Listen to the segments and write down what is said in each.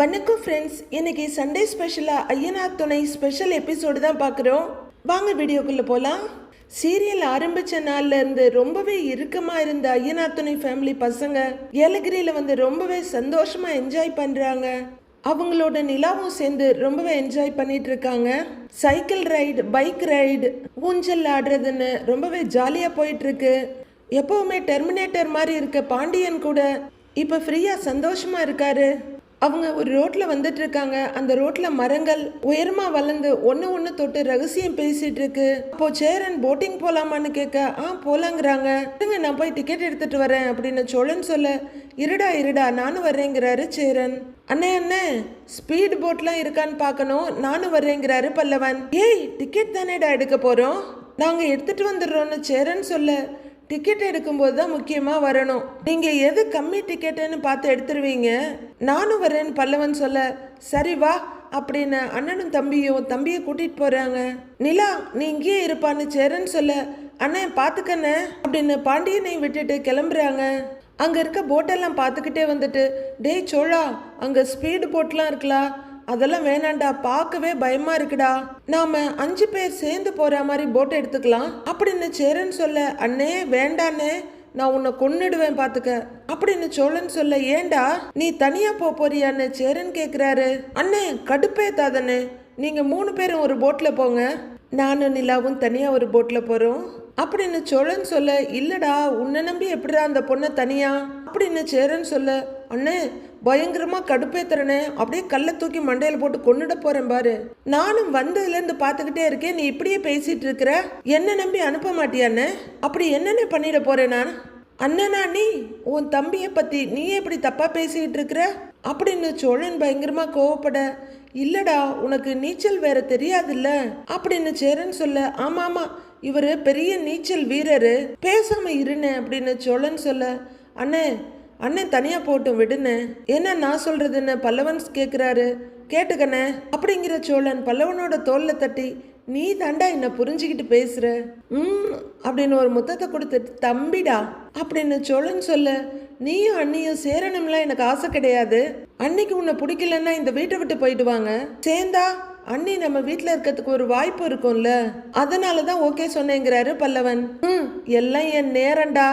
வணக்கம் ஃப்ரெண்ட்ஸ், இன்னைக்கு சண்டே ஸ்பெஷலாக ஐயனார் துணை ஸ்பெஷல் எபிசோடு தான் பார்க்குறோம். வாங்க வீடியோக்குள்ளே போகலாம். சீரியல் ஆரம்பித்த நாள்ல இருந்து ரொம்பவே இறுக்கமாக இருந்த ஐயனார் துணை ஃபேமிலி பசங்க ஏலகிரியில் வந்து ரொம்பவே சந்தோஷமாக என்ஜாய் பண்ணுறாங்க. அவங்களோட நிலாவும் சேர்ந்து ரொம்பவே என்ஜாய் பண்ணிட்டு இருக்காங்க. சைக்கிள் ரைடு, பைக் ரைடு, ஊஞ்சல் ஆடுறதுன்னு ரொம்பவே ஜாலியாக போயிட்டு இருக்கு. எப்பவுமே டெர்மினேட்டர் மாதிரி இருக்க பாண்டியன் கூட இப்போ ஃப்ரீயாக சந்தோஷமாக இருக்காரு. அவங்க ஒரு ரோட்ல வந்துட்டு இருக்காங்க. அந்த ரோட்ல மரங்கள் உயரமா வளர்ந்து ஒன்று தொட்டு ரகசியம் பேசிட்டு இருக்கு. அப்போ சேரன் போட்டிங் போலாமான்னு கேட்க போலாங்கிறாங்க. நான் போய் டிக்கெட் எடுத்துட்டு வரேன் அப்படின்னு சோழன் சொல்ல, இருடா நானும் வர்றேங்கிறாரு சேரன். அண்ணே ஸ்பீட் போட்லாம் இருக்கான்னு பார்க்கணும், நானும் வர்றேங்கிறாரு பல்லவன். ஏய், டிக்கெட் தானேடா எடுக்க போறோம், நாங்க எடுத்துட்டு வந்துடுறோம்னு சேரன் சொல்ல, டிக்கெட் எடுக்கும்போது தான் முக்கியமாக வரணும், நீங்கள் எது கம்மி டிக்கெட்டுன்னு பார்த்து எடுத்துருவீங்க, நானும் வரேன்னு பல்லவன் சொல்ல, சரி வா அப்படின்னு அண்ணனும் தம்பியை கூட்டிகிட்டு போகிறாங்க. நிலா நீ இங்கேயே இருப்பான்னு சேரன் சொல்ல, அண்ணே பார்த்துக்கண்ணே அப்படின்னு பாண்டியனை விட்டுட்டு கிளம்புறாங்க. அங்கே இருக்க போட்டெல்லாம் பார்த்துக்கிட்டே வந்துட்டு, டேய் சோழா, அங்கே ஸ்பீடு போட்லாம் இருக்கலாம், அதெல்லாம் வேணாண்டா, பார்க்கவே பயமா இருக்குடா, நாம 5 பேர் சேர்ந்து போற மாதிரி போட் எடுத்துக்கலாம் அப்படின்னு சேரன் சொல்ல, அண்ணே வேண்டானே, நான் உன்னை கொன்னுடுவேன் பாத்துக்க அப்படின்னு சோழன் சொல்ல, ஏண்டா நீ தனியா போறியான்னு சேரன் கேக்குறாரு. அண்ணே கடுப்பேத்தாதண்ணே, நீங்க 3 பேரும் ஒரு போட்ல போங்க, நானும் நிலாவும் தனியா ஒரு போட்ல போறோம் அப்படின்னு சோழன் சொல்ல, இல்லடா உன்னை நம்பி எப்படிடா அந்த பொண்ணை தனியா அப்படின்னு சேரன் சொல்ல, அண்ணே பயங்கரமா கடுப்பேத்துறனே, அப்படியே கல்லை தூக்கி மண்டையில போட்டு கொன்னுட போறேன் பாரு, நானும் வந்ததுல இருந்து பாத்துக்கிட்டே இருக்கேன், நீ இப்படியே பேசிட்டு இருக்கிற, என்ன நம்பி அனுப்ப மாட்டியான்னு, அப்படி என்னென்ன பண்ணிட போறேன் நான், அண்ணனா நீ உன் தம்பியை பத்தி நீ எப்படி தப்பா பேசிட்டு இருக்கிற அப்படின்னு சோழன் பயங்கரமா கோவப்பட, இல்லடா உனக்கு நீச்சல் வேற தெரியாதுல்ல அப்படின்னு சேரன் சொல்ல, ஆமா இவரு பெரிய நீச்சல் வீரரு, பேசாம இருன்னு அப்படின்னு சோழன் சொல்ல, அண்ணே தனியா போட்டும் விடுன்னு, என்ன நான் சொல்றதுன்னு பல்லவன் கேட்குறாரு. கேட்டுக்கண்ணே அப்படிங்கிற சோழன் பல்லவனோட தோல்ல தட்டி, நீ தாண்டா என்ன புரிஞ்சுக்கிட்டு பேசுற அப்படின்னு ஒரு முத்தத்தை கொடுத்துட்டு, தம்பிடா அப்படின்னு சோழன் சொல்ல, நீயும் அண்ணியும் சேரணும்லாம் எனக்கு ஆசை கிடையாது, அன்னைக்கு உன்னை பிடிக்கலன்னா இந்த வீட்டை விட்டு போயிடுவாங்க, சேர்ந்தா அண்ணி நம்ம வீட்டுல இருக்கிறதுக்கு ஒரு வாய்ப்பு இருக்கும்ல, அதனாலதான் ஓகே சொன்னேங்கிறாரு பல்லவன். எல்லாம் என் நேரண்டா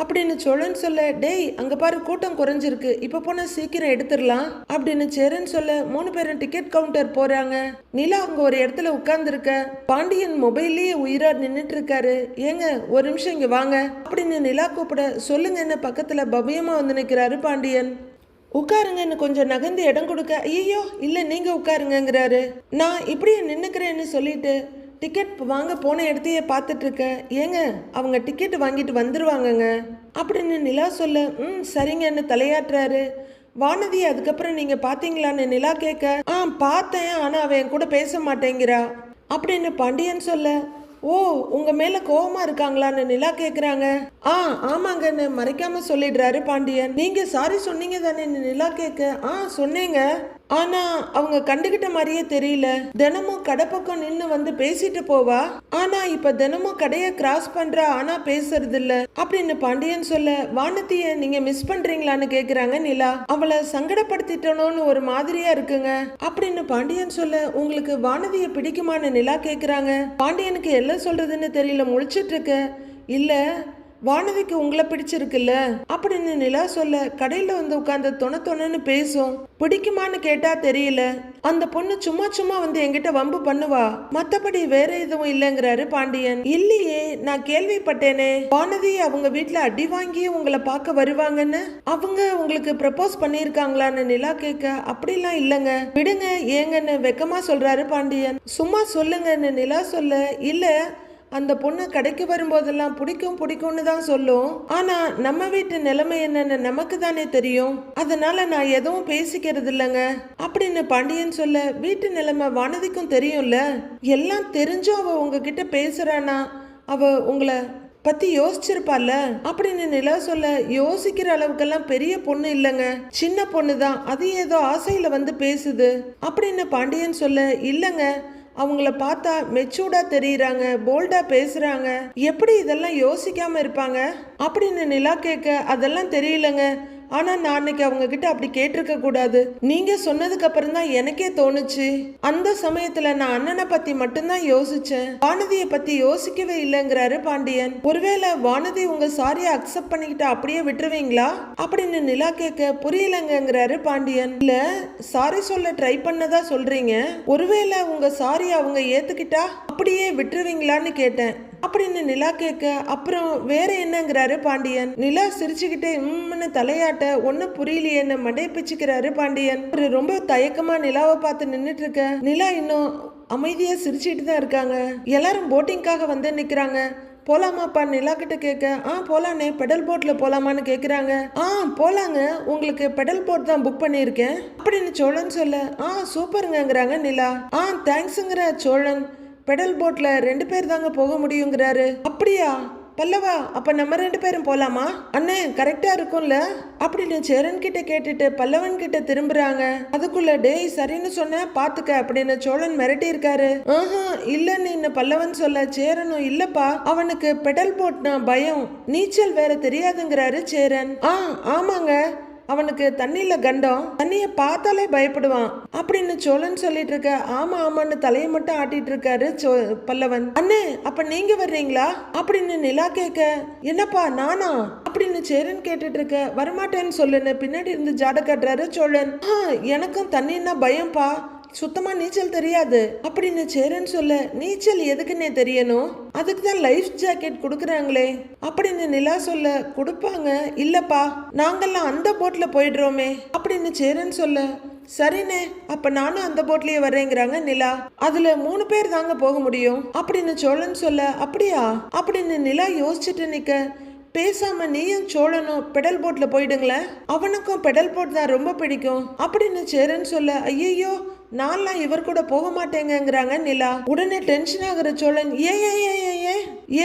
அப்படின்னு சோழன் சொல்ல, டேய் அங்க பாரு கூட்டம் குறைஞ்சிருக்கு, இப்ப போனா சீக்கிரம் எடுத்துடலாம் அப்படின்னு சேரன் சொல்ல, 3 பேரும் டிக்கெட் கவுண்டர் போறாங்க. நிலா அங்க ஒரு இடத்துல உட்கார்ந்து இருக்க, பாண்டியன் மொபைல்லயே உயிரா நின்னுட்டு இருக்காரு. ஏங்க ஒரு நிமிஷம் இங்க வாங்க அப்படின்னு நிலா கூப்பிட, சொல்லுங்கன்னு பக்கத்துல பவ்யமா வந்து நிக்கிறாரு பாண்டியன். உட்காருங்கன்னு கொஞ்சம் நகர்ந்து இடம் கொடுக்க, ஐயோ இல்ல நீங்க உட்காருங்கிறாரு. நான் இப்படியே நின்னுக்கிறேன்னு சொல்லிட்டு டிக்கெட் வாங்க போன இடத்தையே பார்த்துட்டு இருக்க, ஏங்க அவங்க டிக்கெட் வாங்கிட்டு வந்துருவாங்கங்க அப்படின்னு நிலா சொல்ல, சரிங்கன்னு தலையாட்டுறாரு. வானதி அதுக்கப்புறம் நீங்க பாத்தீங்களான்னு நிலா கேட்க, பார்த்தேன், ஆனா அவன் கூட பேச மாட்டேங்கிறா அப்படின்னு பாண்டியன் சொல்ல, ஓ உங்க மேல கோவமா இருக்காங்களான்னு நிலா கேக்குறாங்க. ஆமாங்கன்னு மறைக்காம சொல்லிடுறாரு பாண்டியன். நீங்க சாரி சொன்னீங்க தானே நிலா கேட்க, சொன்னேங்க, ஆனா அவங்க கண்டுகிட்ட மாதிரியே தெரியல, தினமும் கடை பக்கம் நின்னு வந்து பேசிட்டு போவா, ஆனா இப்ப தினமும் கடைய கிராஸ் பண்றா, ஆனா பேசுறது இல்ல அப்படின்னு பாண்டியன் சொல்ல, வானதிய நீங்க மிஸ் பண்றீங்களான்னு கேக்குறாங்க நிலா. அவளை சங்கடப்படுத்திட்டனோன்னு ஒரு மாதிரியா இருக்குங்க அப்படின்னு பாண்டியன் சொல்ல, உங்களுக்கு வானதிய பிடிக்குமான்னு நிலா கேக்குறாங்க. பாண்டியனுக்கு எல்லாம் சொல்றதுன்னு தெரியல, முழிச்சிட்டு இருக்க, இல்ல வானதிக்கு உங்களை பிடிச்சிருக்குல்ல அப்படின்னு நிலா சொல்ல, கடையில வந்து உட்கார்ந்து தொணன்னு பேசும், பிடிக்குமான்னு கேட்டா தெரியல, அந்த பொண்ணு சும்மா வந்து என்கிட்ட வம்பு பண்ணுவா, மத்தபடி வேற எதுவும் இல்லைங்கிறாரு பாண்டியன். இல்லையே, நான் கேள்விப்பட்டேனே வானதி அவங்க வீட்டுல அடி வாங்கி உங்களை பார்க்க வருவாங்கன்னு, அவங்க உங்களுக்கு ப்ரப்போஸ் பண்ணிருக்காங்களான்னு நிலா கேட்க, அப்படிலாம் இல்லைங்க விடுங்க ஏங்கன்னு வெக்கமா சொல்றாரு பாண்டியன். சும்மா சொல்லுங்கன்னு நிலா சொல்ல, இல்ல அந்த பொண்ணு கடைக்கு வரும்போதெல்லாம் பிடிக்கும்னு தான் சொல்லும், ஆனா நம்ம வீட்டு நிலைமை என்னன்னு நமக்கு தானே தெரியும், அதனால நான் எதுவும் பேசிக்கிறது இல்லைங்க அப்படின்னு பாண்டியன் சொல்ல, வீட்டு நிலைமை வானதிக்கும் தெரியும்ல, எல்லாம் தெரிஞ்சும் அவ உங்ககிட்ட பேசுறானா, அவ உங்களை பத்தி யோசிச்சிருப்பால அப்படின்னு நிலா சொல்ல, யோசிக்கிற அளவுக்கெல்லாம் பெரிய பொண்ணு இல்லைங்க, சின்ன பொண்ணு தான், அது ஏதோ ஆசையில வந்து பேசுது அப்படின்னு பாண்டியன் சொல்ல, இல்லைங்க அவங்கள பார்த்தா மெச்சூர்டா தெரியுறாங்க, போல்டா பேசுறாங்க, எப்படி இதெல்லாம் யோசிக்காம இருப்பாங்க அப்படின்னு நிலா கேட்க, அதெல்லாம் தெரியலங்க, ஆனா நான் அன்னைக்கு அவங்க கிட்ட அப்படி கேட்டிருக்க கூடாது. நீங்க சொன்னதுக்கு அப்புறம் தான் எனக்கே தோணுச்சு. அந்த சமயத்துல நான் அண்ணனை பத்தி மட்டும்தான் யோசிச்சேன், வானதியை பத்தி யோசிக்கவே இல்லைங்கிறாரு பாண்டியன். ஒருவேளை வானதி உங்க சாரியை அக்செப்ட் பண்ணிக்கிட்டு அப்படியே விட்டுருவீங்களா அப்படின்னு நிலா கேட்க புரியலங்கிறாரு பாண்டியன். இல்ல சாரி சொல்ல ட்ரை பண்ணதா சொல்றீங்க, ஒருவேளை உங்க சாரி அவங்க ஏத்துக்கிட்டா அப்படியே விட்டுருவீங்களான்னு கேட்டேன் அப்படின்னு நிலா கேட்க அப்புறம் வேற என்னங்கிறாரு பாண்டியன். நிலா சிரிச்சுக்கிட்டே தலையாட்ட ஒன்னும் புரியலையேன்னு மண்டைய பிச்சுக்கிறாரு பாண்டியன். ரொம்ப தயக்கமா நிலாவை பார்த்து நின்னுட்டு இருக்க நிலா இன்னும் அமைதியா சிரிச்சுட்டு தான் இருக்காங்க. எல்லாரும் போட்டிங்காக வந்து நிக்கிறாங்க. போலாமாப்பா நிலா கிட்ட கேட்க போலானே, பெடல் போட்ல போலாமான்னு கேக்குறாங்க. போலாங்க, உங்களுக்கு பெடல் போட் தான் புக் பண்ணியிருக்கேன் அப்படின்னு சோழன் சொல்ல சூப்பருங்கிறாங்க நிலா. தேங்க்ஸுங்கிற சோழன். பெடல் போட்ல 2 பேர் தாங்க போக முடியுங்கிறாரு. அப்படியா பல்லவா, அப்ப நம்ம 2 பேரும் போலாமா? அண்ணே கரெக்டா இருக்கும்ல அப்படின்னு சேரன் கிட்ட கேட்டுட்டு பல்லவன் கிட்ட திரும்புறாங்க. அதுக்குள்ள டேய் சரின்னு சொன்ன பாத்துக்க அப்படின்னு சோழன் மிரட்டி இருக்காரு. இல்லன்னு பல்லவன் சொல்ல சேரனும் இல்லப்பா அவனுக்கு பெடல் போட்னா பயம், நீச்சல் வேற தெரியாதுங்கிறாரு சேரன். ஆமாங்க, அவனுக்கு தண்ணியில கண்டம், தண்ணிய பார்த்தாலே பயப்படுவான் அப்படின்னு சோழன் சொல்லிட்டு இருக்க. ஆமான்னு தலையை மட்டும் ஆட்டிட்டு இருக்காரு பல்லவன். அண்ணே அப்ப நீங்க வர்றீங்களா அப்படின்னு நிலா கேட்க. என்னப்பா நானா அப்படின்னு சேரன் கேட்டுட்டு இருக்க. வரமாட்டேன்னு சொல்லுன்னு பின்னாடி இருந்து ஜாட காட்டுறாரு சோழன். எனக்கும் தண்ணின்னா பயம்பா, சுத்தமா நீச்சல் தெரியாது அப்படின்னு சேரன் சொல்ல. நீச்சல் எதுக்குன்னே தெரியணும், அதுக்கு தான் லைஃப் ஜாக்கெட் கொடுக்குறாங்களே அப்படின்னு நிலா சொல்ல. கொடுப்பாங்க, இல்லப்பா நாங்கெல்லாம் அந்த போட்ல போயிடுறோமே அப்படின்னு சேரன் சொல்ல. சரிண்ணே, அப்ப நானும் அந்த போட்லயே வர்றேங்கிறாங்க நிலா. அதுல 3 பேர் தாங்க போக முடியும் அப்படின்னு சோழன் சொல்ல. அப்படியா அப்படின்னு நிலா யோசிச்சுட்டு நிக்க. பேசாம நீயும் சோழனும் பெடல் போட்ல போயிடுங்களேன், அவனுக்கும் பெடல் போட் தான் ரொம்ப பிடிக்கும் அப்படின்னு சேரன் சொல்ல. ஐயோ நான்லாம் இவர் கூட போக மாட்டேங்கிறாங்க நிலா. உடனே டென்ஷன் ஆகுற சோழன்.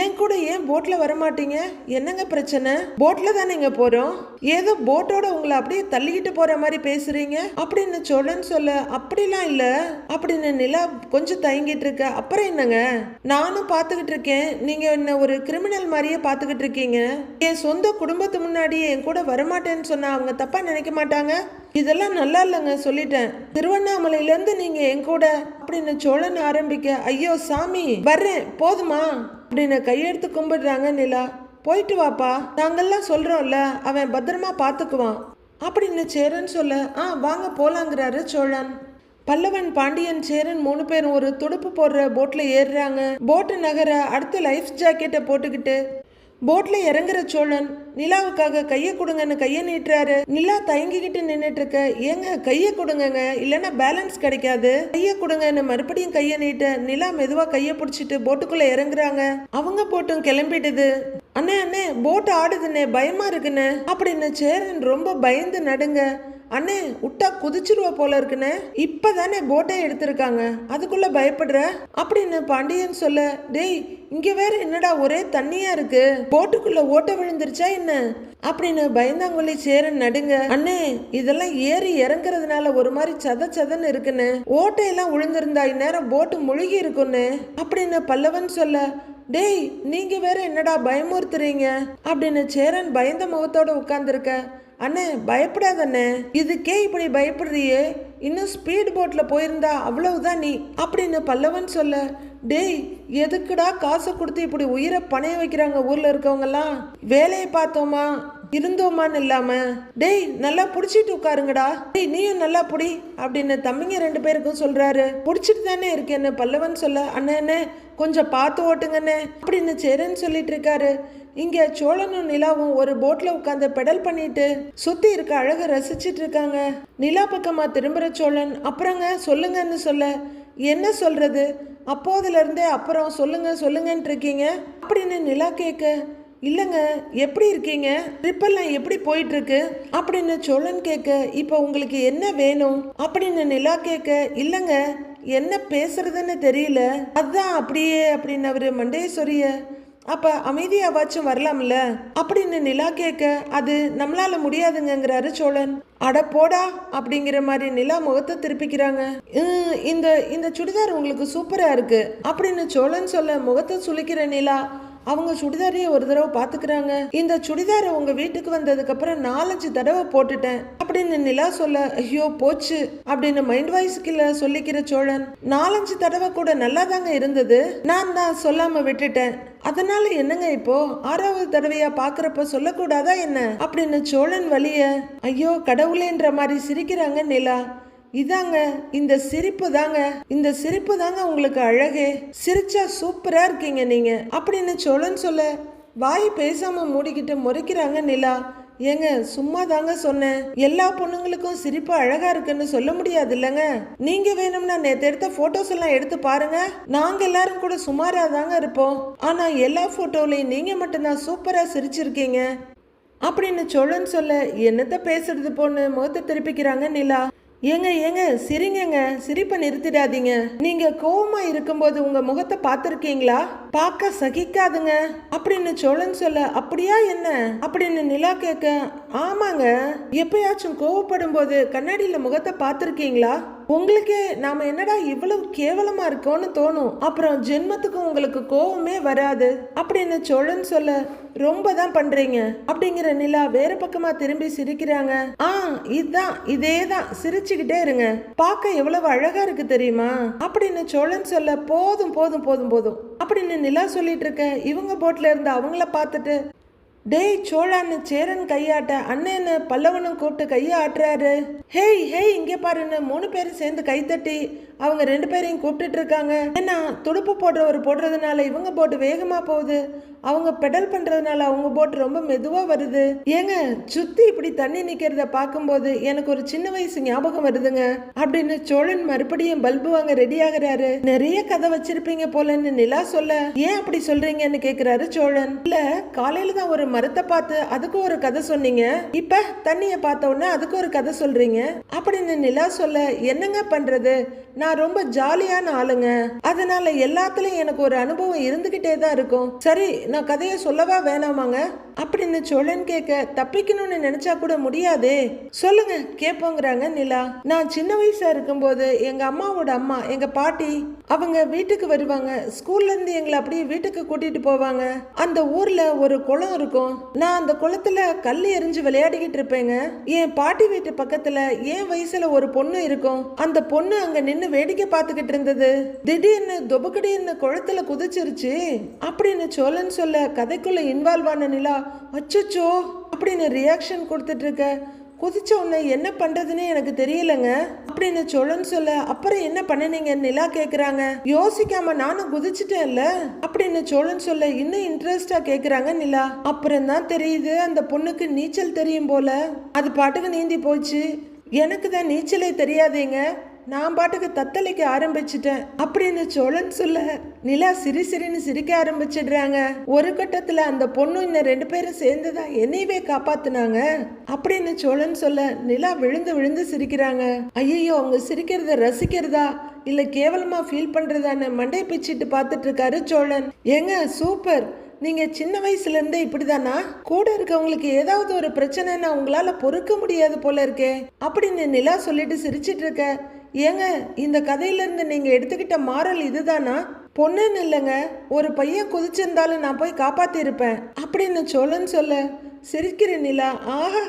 ஏன் கூட ஏன் போட்ல வர மாட்டீங்க, என்னங்க பிரச்சனை? போட்ல தானேங்க போறோம், ஏதோ போட்டோட உங்களை அப்படியே தள்ளிக்கிட்டு போற மாதிரி பேசுறீங்க அப்படின்னு சோழன் சொல்ல. அப்படிலாம் இல்ல அப்படின்னு நிலா கொஞ்சம் தயங்கிட்டு இருக்க. அப்புறம் என்னங்க, நானும் பாத்துக்கிட்டு இருக்கேன், நீங்க என்ன ஒரு கிரிமினல் மாதிரியே பாத்துக்கிட்டு இருக்கீங்க. என் சொந்த குடும்பத்து முன்னாடியே என் கூட வரமாட்டேன்னு சொன்னா அவங்க தப்பா நினைக்க மாட்டாங்க? இதெல்லாம் நல்லா இல்லைங்க, சொல்லிட்டேன். திருவண்ணாமலையில இருந்து நீங்க என் கூட அப்படின்னு சோழன் ஆரம்பிக்க. ஐயோ சாமி வர்றேன் போதுமா அப்படின்னு கையெடுத்து கும்பிடுறாங்க நிலா. போயிட்டு வாப்பா, நாங்கெல்லாம் சொல்றோம்ல அவன் பத்திரமா பாத்துக்குவான் அப்படின்னு சேரன் சொல்ல. வாங்க போலாங்கிறாரு சோழன். பல்லவன் பாண்டியன் சேரன் 3 பேரும் ஒரு துடுப்பு போடுற போட்ல ஏறுறாங்க. போட்டு நகர அடுத்த லைஃப் ஜாக்கெட்டை போட்டுக்கிட்டு போட்ல இறங்குற சோழன் நிலாவுக்காக கைய கொடுங்கன்னு கைய நீட்டுறாரு. நிலா தயங்கிக்கிட்டு நின்னுட்டு இருக்க. ஏங்க கைய கொடுங்கங்க, இல்லைன்னா பேலன்ஸ் கிடைக்காது, கைய கொடுங்கன்னு மறுபடியும் கைய நீட்ட. நிலா மெதுவா கைய பிடிச்சிட்டு போட்டுக்குள்ள இறங்குறாங்க. அவங்க போட்டும் கிளம்பிடுது. அண்ணே போட் ஆடுதுன்னே, பயமா இருக்குன்னு அப்படின்னு சேரன் ரொம்ப பயந்து நடுங்க. அண்ணே விட்டா குதிச்சிருவா போல இருக்குன்னு, இப்பதானே போட்டை எடுத்திருக்காங்க அதுக்குள்ள பயப்படுற அப்படின்னு பாண்டியன் சொல்ல. டேய் இங்க வேற என்னடா ஒரே தண்ணியா இருக்கு, போட்டுக்குள்ள ஓட்ட விழுந்துருச்சா என்ன அப்படின்னு பயந்தாங்கொல்லி சேரன் நடுங்க. அண்ணே இதெல்லாம் ஏறி இறங்குறதுனால ஒரு மாதிரி சதன்னு இருக்குன்னு, ஓட்டையெல்லாம் விழுந்திருந்தா இந்நேரம் போட்டு முழுகி இருக்குன்னு அப்படின்னு பல்லவன் சொல்ல. டேய் நீங்க வேற என்னடா பயமுறுத்துறீங்க அப்படின்னு சேரன் பயந்த முகத்தோட உட்கார்ந்துருக்க. அண்ணே பயப்படாதண்ணே, இதுக்கே இப்படி பயப்படுறியே, இன்னும் ஸ்பீட் போட்ல போயிருந்தா அவ்வளவுதான் நீ அப்படின்னு பல்லவன் சொல்ல. டேய் எதுக்குடா காசை கொடுத்து இப்படி உயிரை பணைய வைக்கிறாங்க ஊர்ல இருக்கவங்க எல்லாம், வேலையை பார்த்தோமா இருந்தோமான்னு இல்லாம. டேய் நல்லா புடிச்சிட்டு உட்காருங்கடா, டேய் நீயும் நல்லா புடி அப்படின்னு தம்பிங்க 2 பேருக்கும் சொல்றாரு. புடிச்சிட்டு தானே இருக்கேன்னு பல்லவன் சொல்ல. அண்ணே கொஞ்சம் பார்த்து ஓட்டுங்கண்ணே அப்படின்னு சேரன் சொல்லிட்டு இருக்காரு. இங்க சோழனும் நிலாவும் ஒரு போட்ல உட்காந்து பெடல் பண்ணிட்டு சுத்தி இருக்க அழக ரசிச்சிட்டு இருக்காங்க. நிலா பக்கமா திரும்புற சோழன். அப்புறங்க சொல்லுங்கன்னு சொல்ல. என்ன சொல்றது, அப்போதுல இருந்தே அப்புறம் சொல்லுங்கன்னு இருக்கீங்க அப்படின்னு நிலா கேட்க. இல்லைங்க எப்படி இருக்கீங்க, ட்ரிப்பெல்லாம் எப்படி போயிட்டு இருக்கு அப்படின்னு சோழன் கேட்க. இப்போ உங்களுக்கு என்ன வேணும் அப்படின்னு நிலா கேட்க. இல்லைங்க என்ன பேசுறதுன்னு தெரியல, அதான் அப்படியே அப்படின்னு அவரு மண்டைய சொரிய. அப்ப அமைதியாவாச்சும் வரலாம்ல அப்படின்னு நிலா கேட்க. அது நம்மளால முடியாதுங்கிறாரு சோழன். அட போடா அப்படிங்கிற மாதிரி நிலா முகத்தை திருப்பிக்கிறாங்க. இந்த சுடிதார் உங்களுக்கு சூப்பரா இருக்கு அப்படின்னு சோழன் சொல்ல முகத்தை சுளிக்கிற நிலா. அவங்க சுடிதாரையே ஒரு தடவை பாத்துக்கிறாங்க. இந்த சுடிதாரை உங்க வீட்டுக்கு வந்ததுக்கு அப்புறம் 4-5 தடவை போட்டுட்டேன் அப்படின்னு நிலா சொல்ல, ஐயோ போச்சு அப்படின்னு மைண்ட் வாய்ஸ்ல சொல்லிக்கிற சோழன், 4-5 தடவை கூட நல்லா தாங்க இருந்தது, நான் தான் சொல்லாம விட்டுட்டேன், அதனால என்னங்க இப்போ 6வது தடவையா பாக்குறப்ப சொல்லக்கூடாதா என்ன அப்படின்னு சோழன் வலிய, ஐயோ கடவுளேன்ற மாதிரி சிரிக்கிறாங்க நிலா. இதாங்க இந்த சிரிப்பு தாங்க, இந்த சிரிப்பு தாங்க உங்களுக்கு அழகே, சிரிச்சா சூப்பரா இருக்கீங்க நீங்க அப்படின்னு சோழன் சொல்ல, வாய் பேசாம மூடிக்கிட்டு முறைக்கிறாங்க நிலா. ஏங்க சும்மா தாங்க சொன்னேன், எல்லா பொண்ணுங்களுக்கும் சிரிப்பு அழகா இருக்குன்னு சொல்ல முடியாது இல்லைங்க, நீங்க வேணும்னா நேத்து எடுத்த போட்டோஸ் எல்லாம் எடுத்து பாருங்க, நாங்க எல்லாரும் கூட சுமாரா தாங்க இருப்போம், ஆனா எல்லா போட்டோலையும் நீங்க மட்டும்தான் சூப்பரா சிரிச்சிருக்கீங்க அப்படின்னு சோழன் சொல்ல, என்னத்த பேசுறது பொண்ணு முகத்தை திருப்பிக்கிறாங்க நிலா. ஏங்க ஏங்க சிரிங்க, சிரிப்பை நிறுத்திடாதீங்க, நீங்க கோவமா இருக்கும்போது உங்க முகத்தை பார்த்திருக்கீங்களா, பார்க்க சகிக்காதுங்க அப்படின்னு சோழன் சொல்ல, அப்படியா என்ன அப்படின்னு நிலா கேட்க, ஆமாங்க, எப்பயாச்சும் கோவப்படும் போது கண்ணாடியில முகத்தை பார்த்திருக்கீங்களா, உங்களுக்கே நாம என்னடா இவ்வளவு கேவலமா இருக்கோன்னு தோணும், அப்புறம் ஜென்மத்துக்கு உங்களுக்கு கோவமே வராது அப்படின்னு சோழன் சொல்ல, ரொம்ப தான் பண்றீங்க அப்படிங்கிற நிலா வேற பக்கமா திரும்பி சிரிக்கிறாங்க. இதுதான் இதேதான், சிரிச்சுக்கிட்டே இருங்க, பார்க்க எவ்வளவு அழகா இருக்கு தெரியுமா அப்படின்னு சோழன் சொல்ல, போதும் போதும் போதும் போதும் அப்படின்னு நிலா சொல்லிட்டு இருக்க, இவங்க போட்ல இருந்து அவங்கள பார்த்துட்டு, டேய் சோழான்னு சேரன் கையாட்ட அண்ணன்னு பல்லவனும் கூப்பிட்டு கையை ஆட்டுறாரு, ஹேய் ஹேய் இங்கே பாருன்னு 3 பேரும் சேர்ந்து கைத்தட்டி அவங்க 2 பேரையும் கூப்பிட்டுட்டு இருக்காங்க. ஏன்னா துடுப்பு போடுறவர் போடுறதுனால இவங்க போட்டு வேகமா போகுது, அவங்க பெடல் பண்றதுனால அவங்க போட்டு ரொம்ப மெதுவா வருது. ஏங்க சுத்தி இப்படி தண்ணி நிக்கிறத பார்க்கும்போது எனக்கு ஒரு சின்ன வயசு ஞாபகம் வருதுங்க அப்படின்னு சோழன் மறுபடியும் பல்பு வாங்க ரெடி ஆகுறாரு. நிறைய கதை வச்சிருப்பீங்க போலன்னு நிலா சொல்ல, ஏன் அப்படி சொல்றீங்கன்னு கேக்குறாரு சோழன். இல்ல காலையில தான் ஒரு மரத்தை பார்த்து அதுக்கு ஒரு கதை சொன்னீங்க, இப்ப தண்ணிய பார்த்த உடனே அதுக்கு ஒரு கதை சொல்றீங்க அப்படின்னு நிலா சொல்ல, என்னங்க பண்றது, நான் ரொம்ப ஜாலியான ஆளுங்க, அதனால எல்லாத்துலயும் எனக்கு ஒரு அனுபவம் இருந்துகிட்டே தான் இருக்கும், சரி நான் கதையை சொல்லவா வேணாமாங்க அப்படின்னு சோழன் கேட்க, தப்பிக்கணும்னு நினைச்சா கூட முடியாதே, சொல்லுங்க கேட்போங்கிறாங்க நிலா. நான் சின்ன வயசா இருக்கும்போது எங்க அம்மாவோட அம்மா எங்க பாட்டி அவங்க வீட்டுக்கு வருவாங்க, ஸ்கூல்ல இருந்து எங்களை அப்படியே வீட்டுக்கு கூட்டிட்டு போவாங்க. அந்த ஊர்ல ஒரு குளம் இருக்கும், நான் அந்த குளத்துல கல் எறிஞ்சு விளையாடிக்கிட்டு இருப்பேங்க. என் பாட்டி வீட்டு பக்கத்துல என் வயசுல ஒரு பொண்ணு இருக்கும், அந்த பொண்ணு அங்க நின்னு வேடிக்கை பார்த்துக்கிட்டு இருந்தது, திடீர்னு தொபுக்கடின்னு குளத்துல குதிச்சிருச்சு அப்படின்னு சோழன் சொல்ல, கதைக்குள்ள இன்வால்வ் ஆன நிலா, அச்சோ அப்படின்னு ரியாக்ஷன் கொடுத்துட்டு இருக்க, குதிச்ச உடனே என்ன பண்றதுன்னு எனக்கு தெரியலங்க அப்படின்னு சோழன் சொல்ல, அப்புறம் என்ன பண்ணினீங்க நிலா கேக்குறாங்க. யோசிக்காம நானும் குதிச்சுட்டேன்ல அப்படின்னு சோழன் சொல்ல, இன்னும் இன்ட்ரெஸ்டா கேக்குறாங்க நிலா. அப்புறம் தான் தெரியுது அந்த பொண்ணுக்கு நீச்சல் தெரியும் போல, அது பாட்டுக்கு நீந்தி போச்சு, எனக்கு தான் நீச்சலே தெரியாதேங்க, நான் பாட்டுக்கு தத்தளிக்க ஆரம்பிச்சிட்டேன் அப்படின்னு சோழன் சொல்ல, நிலா சிரின்னு சிரிக்க ஆரம்பிச்சிடுறாங்க. ஒரு கட்டத்துல அந்த பொண்ணு இன்னும் 2 பேரும் சேர்ந்துதான் என்னையவே காப்பாத்துனாங்க அப்படின்னு சோழன் சொல்ல, நிலா விழுந்து சிரிக்கிறாங்க. ஐயோ அவங்க சிரிக்கிறத ரசிக்கிறதா இல்ல கேவலமா ஃபீல் பண்றதான்னு மண்டை பிச்சுட்டு பார்த்துட்டு இருக்காரு சோழன். ஏங்க சூப்பர், நீங்க சின்ன வயசுல இருந்தே இப்படிதானா, கூட இருக்கவங்களுக்கு ஏதாவது ஒரு பிரச்சனைன்னா உங்களால பொறுக்க முடியாது போல இருக்கே அப்படின்னு நிலா சொல்லிட்டு சிரிச்சிட்டு இருக்க. ஏங்க இந்த கதையில இருந்து நீங்க எடுத்துக்கிட்ட மாரல் இதுதானா, பொண்ணுன்னு இல்லைங்க, ஒரு பையன் குதிச்சிருந்தாலும் நான் போய் காப்பாத்தி இருப்பேன் அப்படின்னு சோழன் சொல்ல, சிரிக்கிற நிலா, ஆஹா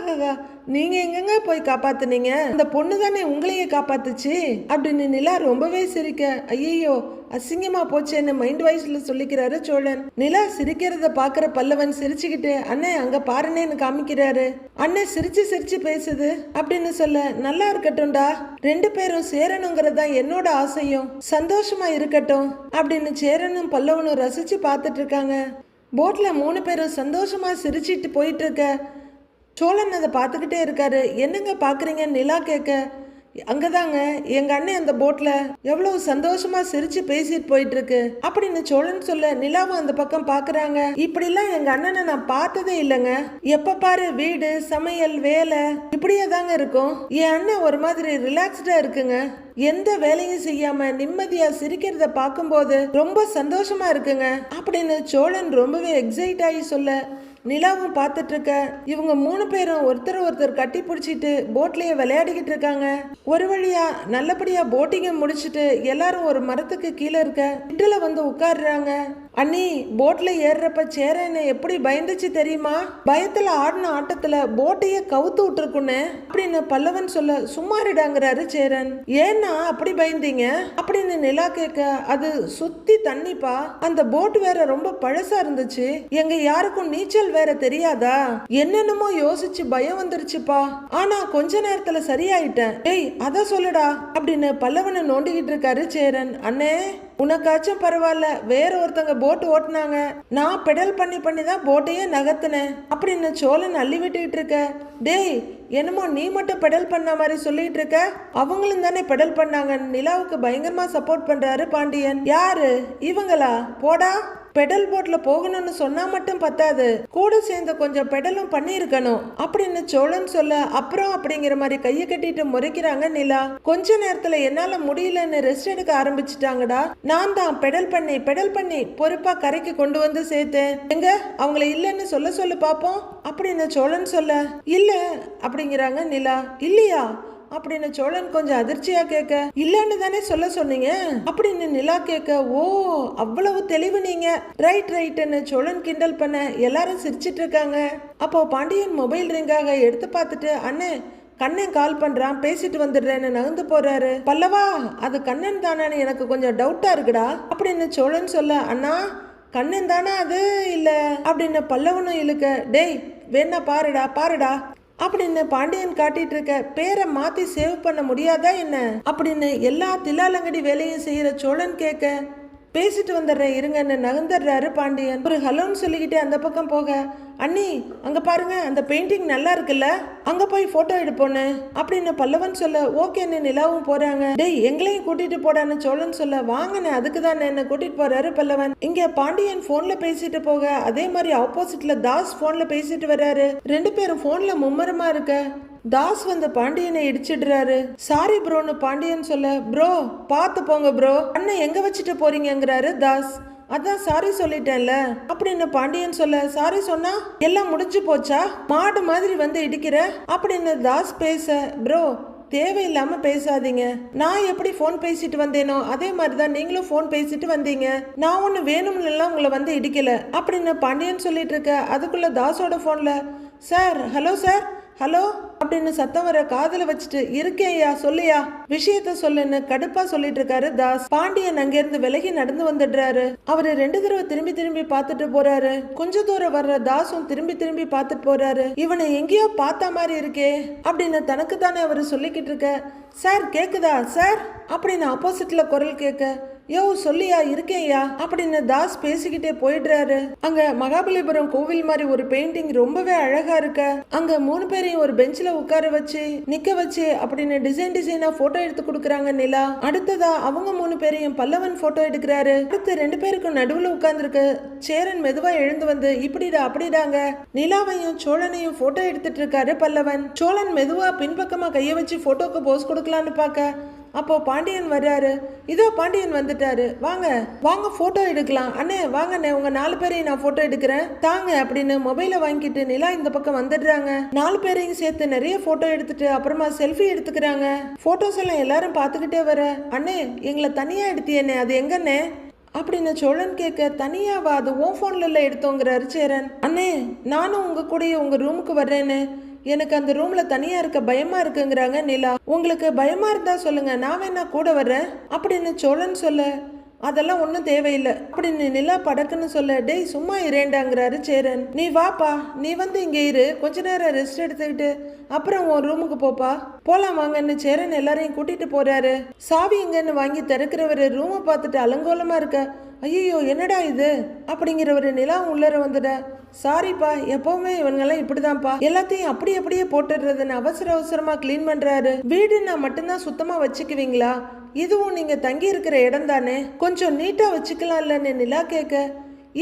நீங்க எங்கங்க போய் காப்பாத்துனீங்க, அந்த பொண்ணு தானே உங்களையே காப்பாத்துச்சு அப்படின்னு நிலா ரொம்பவே சிரிக்க, ஐயோ அசிங்கமா போச்சேன்னு மைண்ட் வாய்ஸ்ல சொல்லிக்கிறாரு சோழன். நிலா சிரிக்கிறத பாக்குற பல்லவன் சிரிச்சுக்கிட்டு, அண்ணே அங்க பாருனேன்னு காமிக்கிறாரு. அண்ணன் சிரிச்சு பேசுது அப்படின்னு சொல்ல, நல்லா இருக்கட்டும்டா, 2 பேரும் சேரணுங்கிறதா என்னோட ஆசையும், சந்தோஷமா இருக்கட்டும் அப்படின்னு சேரனும் பல்லவனும் ரசிச்சு பார்த்துட்டு இருக்காங்க. போட்ல 3 பேரும் சந்தோஷமா சிரிச்சிட்டு போயிட்டு இருக்க சோழன் அதை பார்த்துக்கிட்டே இருக்காரு. என்னங்க பாக்குறீங்கன்னு நிலா கேட்க, அங்கதாங்க எங்க அண்ணன் அந்த போட்ல எவ்வளவு சந்தோஷமா சிரிச்சு பேசிட்டு போயிட்டு இருக்கு அப்படின்னு சோழன் சொல்ல, நிலாவும் அந்த பக்கம் பாக்குறாங்க. இப்படி எல்லாம் எங்க அண்ணனை நான் பார்த்ததே இல்லைங்க, எப்ப பாரு வீடு சமையல் வேலை இப்படியே தாங்க இருக்கும், என் அண்ணன் ஒரு மாதிரி ரிலாக்ஸ்டா இருக்குங்க, எந்த வேலையும் செய்யாம நிம்மதியா சிரிக்கிறத பார்க்கும்போது ரொம்ப சந்தோஷமா இருக்குங்க அப்படின்னு சோழன் ரொம்பவே எக்ஸைட் ஆகி சொல்ல, நிலாவும் பார்த்துட்டு இருக்க. இவங்க 3 பேரும் ஒருத்தர் கட்டி பிடிச்சிட்டு போட்லயே விளையாடிக்கிட்டு இருக்காங்க. ஒரு வழியா நல்லபடியா போட்டிங்கை முடிச்சுட்டு எல்லாரும் ஒரு மரத்துக்கு கீழே இருக்க வீட்டுல வந்து உட்காடுறாங்க. அண்ணி போட்ல ஏறுறப்ப சேரன்னு எப்படி பயந்துச்சு தெரியுமா? பயத்துல ஆடின ஆட்டத்துல போட்டையே கவுத்து விட்டுருக்குன்னு அப்படின்னு பல்லவன் சொல்ல சும்மாரிடாங்கிறாரு சேரன். ஏன்னா அப்படி பயந்தீங்க அப்படின்னு நிலா கேட்க, அது சுத்தி தண்ணிப்பா, அந்த போட் வேற ரொம்ப பழசா இருந்துச்சு, எங்க யாருக்கும் நீச்சல் வேற தெரியாதா, என்னென்னமோ யோசிச்சு பயம் வந்துருச்சுப்பா, ஆனா கொஞ்ச நேரத்துல சரியாயிட்டேன். ஏய் அத சொல்லுடா அப்படின்னு பல்லவனை நோண்டிக்கிட்டு இருக்காரு சேரன். அண்ணே உனக்காச்சும் பரவாயில்ல, வேற ஒருத்தங்க போட் ஓட்டுனாங்க, நான் பெடல் பண்ணி தான் போட்டையே நகர்த்தினேன் அப்படின்னு சோழன் அள்ளி விட்டுக்கிட்டு இருக்க. டேய் என்னமோ நீ மட்டும் பெடல் பண்ண மாதிரி சொல்லிட்டு இருக்க, அவங்களும் தானே பெடல் பண்ணாங்க. நிலாவுக்கு பயங்கரமா சப்போர்ட் பண்றாரு பாண்டியன். யாரு இவங்களா? போடா, பெடல் போட்ல போகணும்னு சொன்னா மட்டும் பத்தாது, கூட சேர்ந்து கொஞ்சம் பெடலும் பண்ணிருக்கணும் அப்படின்னு சோழன் சொல்ல, அப்புறம் அப்படிங்கிற மாதிரி கையை கட்டிட்டு முறைக்கிறாங்க நிலா. கொஞ்ச நேரத்துல என்னால முடியலன்னு ரெஸ்ட் எடுக்க ஆரம்பிச்சுட்டாங்கடா. நான் தான் பெடல் பண்ணி பொறுப்பா கரைக்கு கொண்டு வந்து சேர்த்தேன். எங்க அவங்கள இல்லைன்னு சொல்ல பாப்போம் அப்படின்னு சோழன் சொல்ல, இல்ல அப்படிங்கிறாங்க நிலா. இல்லையா அப்படின்னு சோழன் கொஞ்சம் அதிர்ச்சியா கேட்க, இல்லன்னு தானே சொல்ல சொன்னீங்க அப்படின்னு நிலா கேட்க, ஓ அவ்வளவு தெளிவு நீங்க, ரைட்னு சோழன் கிண்டல் பண்ண எல்லாரும் சிரிச்சிட்டு இருக்காங்க. அப்போ பாண்டியன் மொபைல் ரிங்காக எடுத்து பார்த்துட்டு, அண்ணே கண்ணன் கால் பண்றான், பேசிட்டு வந்துடுறேன்னு நகர்ந்து போறாரு. பல்லவா அது கண்ணன் தானான்னு எனக்கு கொஞ்சம் டவுட்டா இருக்குடா அப்படின்னு சோழன் சொல்ல, அண்ணா கண்ணன் தானா அது இல்ல அப்படின்னு பல்லவனும் இழுக்க, டேய் வேணா பாருடா அப்படின்னு பாண்டியன் காட்டிட்டு இருக்க. பேரை மாத்தி சேவ் பண்ண முடியாதா என்ன அப்படின்னு எல்லா தில்லாலங்கடி வேலையும் செய்யற சோழன் கேட்க, பேசிட்டு வந்துடுறேன் இருங்கன்னு நகர்ந்துடுறாரு பாண்டியன். ஒரு ஹலோன்னு சொல்லிக்கிட்டே அந்த பக்கம் போக, அண்ணி அங்க பாருங்க அந்த பெயிண்டிங் நல்லா இருக்குல்ல, அங்க போய் போட்டோ எடுப்போன்னு அப்படின்னு பல்லவன் சொல்ல, ஓகேன்னு நிலாவும் போறாங்க. டேய் எங்களையும் கூட்டிட்டு போடான்னு சோழன் சொல்ல, வாங்கன்னு அதுக்கு தான் என்ன கூட்டிட்டு போறாரு பல்லவன். இங்க பாண்டியன் போன்ல பேசிட்டு போக, அதே மாதிரி ஆப்போசிட்ல தாஸ் போன்ல பேசிட்டு வர்றாரு. ரெண்டு பேரும் போன்ல மும்மரமா இருக்க. தாஸ் வந்து பாண்டியனை இடிச்சிடுறாரு. சாரி ப்ரோன்னு பாண்டியன் சொல்ல, ப்ரோ பார்த்து போங்க ப்ரோ, அண்ணன் எங்க வச்சுட்டு போறீங்கிறாரு தாஸ். அதான் சாரி சொல்லிட்டேன்ல அப்படின்னு பாண்டியன் சொல்ல, சாரி சொன்னா எல்லாம் முடிஞ்சு போச்சா, மாடு மாதிரி வந்து இடிக்கிற அப்படின்னு தாஸ் பேச, ப்ரோ தேவையில்லாம பேசாதீங்க, நான் எப்படி போன் பேசிட்டு வந்தேனோ அதே மாதிரிதான் நீங்களும் போன் பேசிட்டு வந்தீங்க, நான் ஒண்ணு வேணும்னு எல்லாம் உங்களை வந்து இடிக்கல அப்படின்னு பாண்டியன் சொல்லிட்டு இருக்க. அதுக்குள்ள தாஸோட போன்ல, சார் ஹலோ சார் ஹலோ அப்படின்னு சத்தம் வர காதல வச்சுட்டு, இருக்கேயா சொல்லியா விஷயத்த சொல்லுன்னு கடுப்பா சொல்லிட்டு இருக்காரு தாஸ். பாண்டியன் அங்கிருந்து விலகி நடந்து வந்துடுறாரு. அவரு 2 தடவை திரும்பி பார்த்துட்டு போறாரு. கொஞ்ச தூரம் வர்ற தாஸும் திரும்பி பார்த்துட்டு போறாரு. இவனை எங்கேயோ பார்த்த மாதிரி இருக்கே அப்படின்னு தனக்கு தானே அவரு சொல்லிக்கிட்டு இருக்க. சார் கேக்குதா சார் அப்படின்னு ஆப்போசிட்ல குரல் கேட்க, யோ சொல்லியா இருக்கேயா அப்படின்னு தாஸ் பேசிக்கிட்டே போயிடுறாரு. அங்க மகாபலிபுரம் கோவில் மாதிரி ஒரு பெயிண்டிங் ரொம்பவே அழகா இருக்க. அங்க 3 பேரையும் ஒரு பெஞ்சில உட்கார வச்சு நிக்க வச்சு அப்படின்னு டிசைனா போட்டோ எடுத்து கொடுக்கறாங்க நிலா. அடுத்ததா அவங்க 3 பேரையும் பல்லவன் போட்டோ எடுக்கிறாரு. அடுத்து 2 பேருக்கும் நடுவுல உட்கார்ந்துருக்கு சேரன் மெதுவா எழுந்து வந்து, இப்படிடா அப்படிடாங்க நிலாவையும் சோழனையும் போட்டோ எடுத்துட்டு இருக்காரு பல்லவன். சோழன் மெதுவா பின்பக்கமா கைய வச்சு போட்டோக்கு போஸ் கொடுக்கலான்னு பாக்க, அப்போ பாண்டியன் வர்றாரு. இதோ பாண்டியன் வந்துட்டாரு, வாங்க போட்டோ எடுக்கலாம். அண்ணே வாங்கண்ணே, உங்க 4 பேரையும் நான் போட்டோ எடுக்கிறேன் தாங்க அப்படின்னு மொபைலை வாங்கிட்டு நிலா இந்த பக்கம் வந்துடுறாங்க. 4 பேரையும் சேர்த்து நிறைய போட்டோ எடுத்துட்டு அப்புறமா செல்ஃபி எடுத்துக்கிறாங்க. போட்டோஸ் எல்லாம் எல்லாரும் பார்த்துக்கிட்டே வர, அண்ணே எங்களை தனியா எடுத்தியண்ணே, அது எங்கண்ணே அப்படின்னு சோழன் கேட்க, தனியாவா, அது உன் போன்ல எடுத்தோங்கிறாரு சேரன். அண்ணே நானும் உங்க கூடயே உங்க ரூமுக்கு வர்றேன்னு, எனக்கு அந்த ரூம்ல தனியா இருக்க பயமா இருக்குங்கிறாங்க நிலா. உங்களுக்கு பயமா இருந்தா சொல்லுங்க, நான் வேணா கூட வர்றேன் அப்படின்னு சோழன் சொல்ல, அதெல்லாம் ஒன்றும் தேவையில்லை அப்படின்னு நிலா படக்குன்னு சொல்ல, டேய் சும்மா இரேண்டாங்கிறாரு சேரன். நீ வாப்பா, நீ வந்து இங்கே இரு, கொஞ்ச நேரம் ரெஸ்ட் எடுத்துக்கிட்டு அப்புறம் உன் ரூமுக்கு போப்பா, போலாம் வாங்கன்னு சேரன் எல்லாரையும் கூட்டிட்டு போறாரு. சாவி எங்கன்னு வாங்கி திறக்கிறவரு ரூமை பார்த்துட்டு அலங்கோலமா இருக்க, ஐயோ என்னடா இது அப்படிங்கிறவரு நிலா உள்ளர வந்துட, சாரிப்பா எப்பவுமே இவங்கெல்லாம் இப்படிதான்ப்பா, எல்லாத்தையும் அப்படியே போட்டுடுறதுன்னு அவசரமா கிளீன் பண்றாரு. வீடு நான் மட்டும்தான் சுத்தமா வச்சுக்குவீங்களா, இதுவும் நீங்க தங்கி இருக்கிற இடம் தானே, கொஞ்சம் நீட்டா வச்சுக்கலாம் இல்லன்னு நிலா கேட்க,